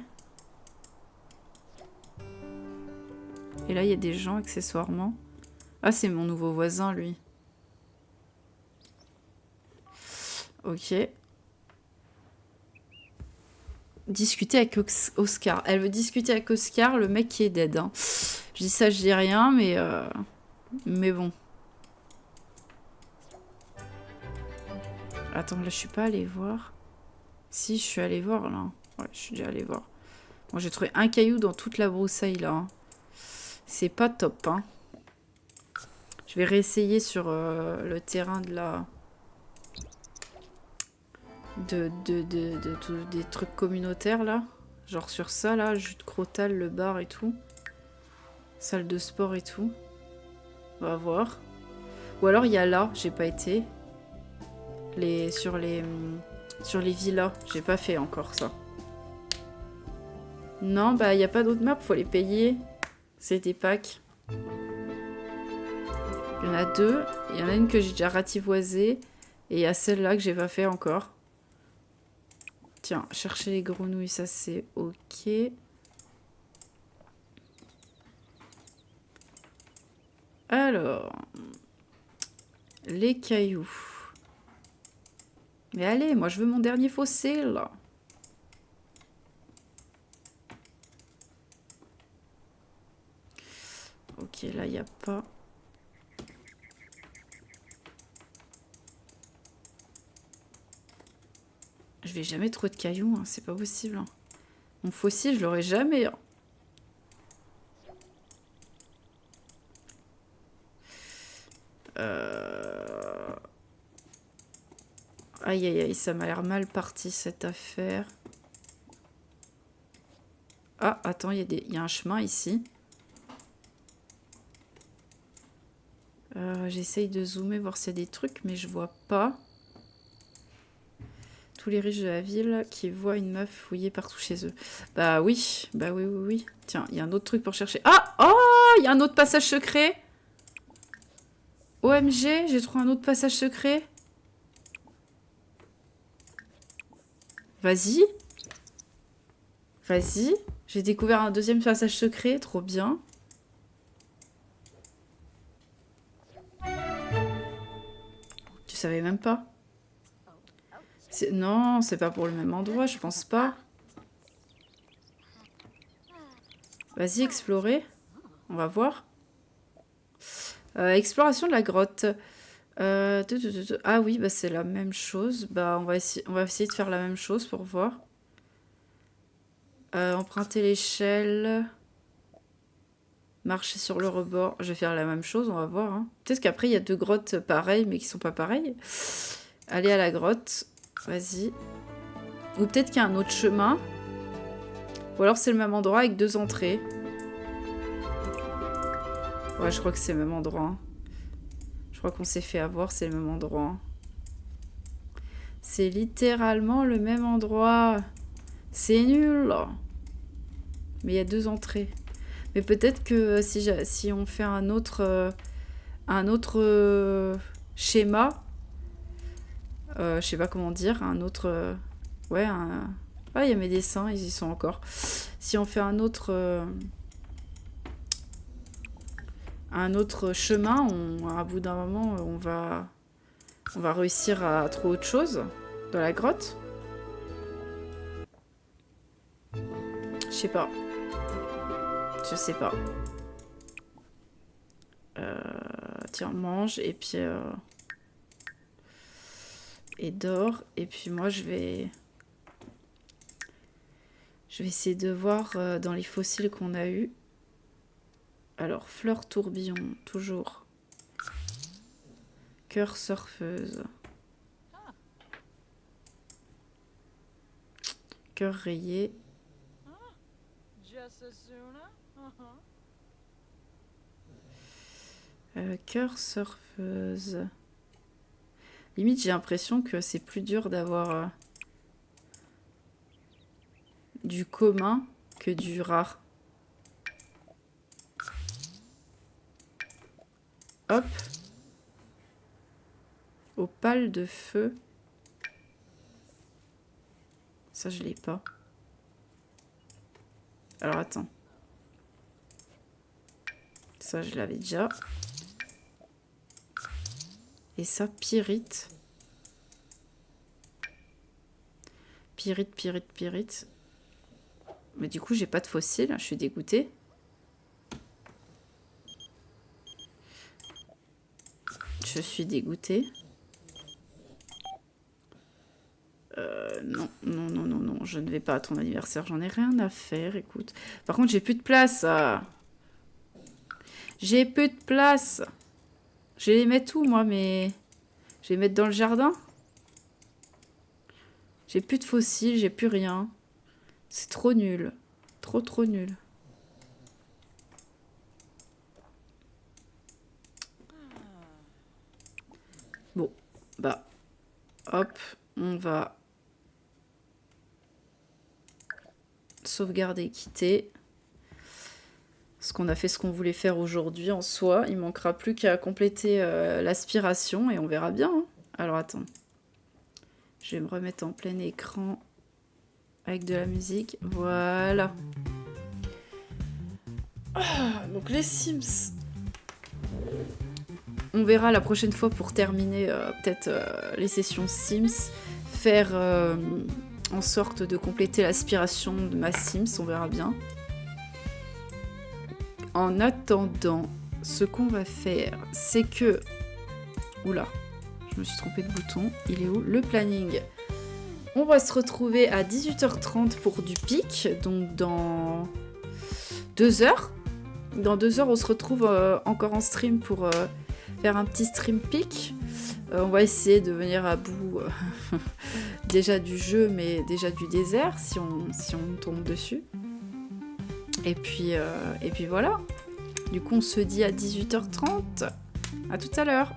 là, il y a des gens, accessoirement. Ah, c'est mon nouveau voisin, lui. Ok. Discuter avec Oscar. Elle veut discuter avec Oscar, le mec qui est dead. Hein. Je dis ça, je dis rien, mais bon. Attends, là, je suis pas allée voir. Si, je suis allée voir, là. Ouais, je suis déjà allée voir. Bon, j'ai trouvé un caillou dans toute la broussaille, là. Hein. C'est pas top, hein. Je vais réessayer sur le terrain de la... des trucs communautaires, là. Genre sur ça, là, jus de crotal, le bar et tout. Salle de sport et tout. On va voir. Ou alors, il y a là, j'ai pas été. Sur les villas, j'ai pas fait encore ça. Non, bah, il n'y a pas d'autres maps, faut les payer. C'est des packs. Il y en a deux. Il y en a une que j'ai déjà rativoisée. Et il y a celle-là que j'ai pas fait encore. Tiens, chercher les grenouilles, ça c'est ok. Alors. Les cailloux. Mais allez, moi je veux mon dernier fossile. Ok, là il n'y a pas... Je vais jamais trouver de cailloux, hein, c'est pas possible. Hein. Mon fossile, je l'aurai jamais. Hein. Aïe aïe aïe, ça m'a l'air mal parti cette affaire. Ah, attends, il y a un chemin ici. J'essaye de zoomer, voir s'il y a des trucs, mais je vois pas. Tous les riches de la ville qui voient une meuf fouiller partout chez eux. Bah oui, oui. Tiens, il y a un autre truc pour chercher. Ah, oh, il y a un autre passage secret. OMG, j'ai trouvé un autre passage secret. Vas-y. Vas-y. J'ai découvert un deuxième passage secret, trop bien. Tu savais même pas? Non, c'est pas pour le même endroit, je pense pas. Vas-y, explorer. On va voir. Exploration de la grotte. Ah oui, bah c'est la même chose. Bah on va essayer de faire la même chose pour voir. Emprunter l'échelle. Marcher sur le rebord. Je vais faire la même chose, on va voir. Hein. Peut-être qu'après il y a deux grottes pareilles mais qui sont pas pareilles. Aller à la grotte. Vas-y. Ou peut-être qu'il y a un autre chemin. Ou alors c'est le même endroit avec deux entrées. Ouais, je crois que c'est le même endroit. Hein. Je crois qu'on s'est fait avoir, c'est le même endroit. C'est littéralement le même endroit. C'est nul. Mais il y a deux entrées. Mais peut-être que si on fait un autre schéma, je sais pas comment dire, un autre... ouais, ah, il y a mes dessins, ils y sont encore. Si on fait un autre chemin, à bout d'un moment, on va réussir à trouver autre chose dans la grotte. Je sais pas. Je sais pas. Tiens, mange et puis... et dors. Et puis moi, je vais essayer de voir dans les fossiles qu'on a eu. Alors, fleur tourbillon, toujours. Cœur surfeuse. Cœur rayé. Cœur surfeuse. Limite, j'ai l'impression que c'est plus dur d'avoir du commun que du rare. Hop. Opale de feu. Ça, je l'ai pas. Alors, attends. Ça, je l'avais déjà. Et ça, pyrite. Pyrite. Mais du coup, j'ai pas de fossile. Je suis dégoûtée. Je suis dégoûtée. je ne vais pas à ton anniversaire, j'en ai rien à faire, écoute. Par contre, j'ai plus de place. J'ai plus de place. Je vais les mettre où, moi, mais... Je vais les mettre dans le jardin. J'ai plus de fossiles, j'ai plus rien. C'est trop nul. Trop nul. Bon, bah, hop, on va sauvegarder et quitter. Parce qu'on a fait ce qu'on voulait faire aujourd'hui en soi. Il manquera plus qu'à compléter l'aspiration et on verra bien. Hein. Alors attends. Je vais me remettre en plein écran avec de la musique. Voilà. Donc les Sims. On verra la prochaine fois pour terminer peut-être les sessions Sims. Faire en sorte de compléter l'aspiration de ma Sims. On verra bien. En attendant, ce qu'on va faire, c'est que... Oula, je me suis trompée de bouton. Il est où? Le planning. On va se retrouver à 18h30 pour du pic. Donc dans 2 heures. Dans 2 heures, on se retrouve encore en stream pour faire un petit stream pic. On va essayer de venir à bout déjà du jeu, mais déjà du désert, si on tombe dessus. Et puis voilà. Du coup, on se dit à 18h30. À tout à l'heure.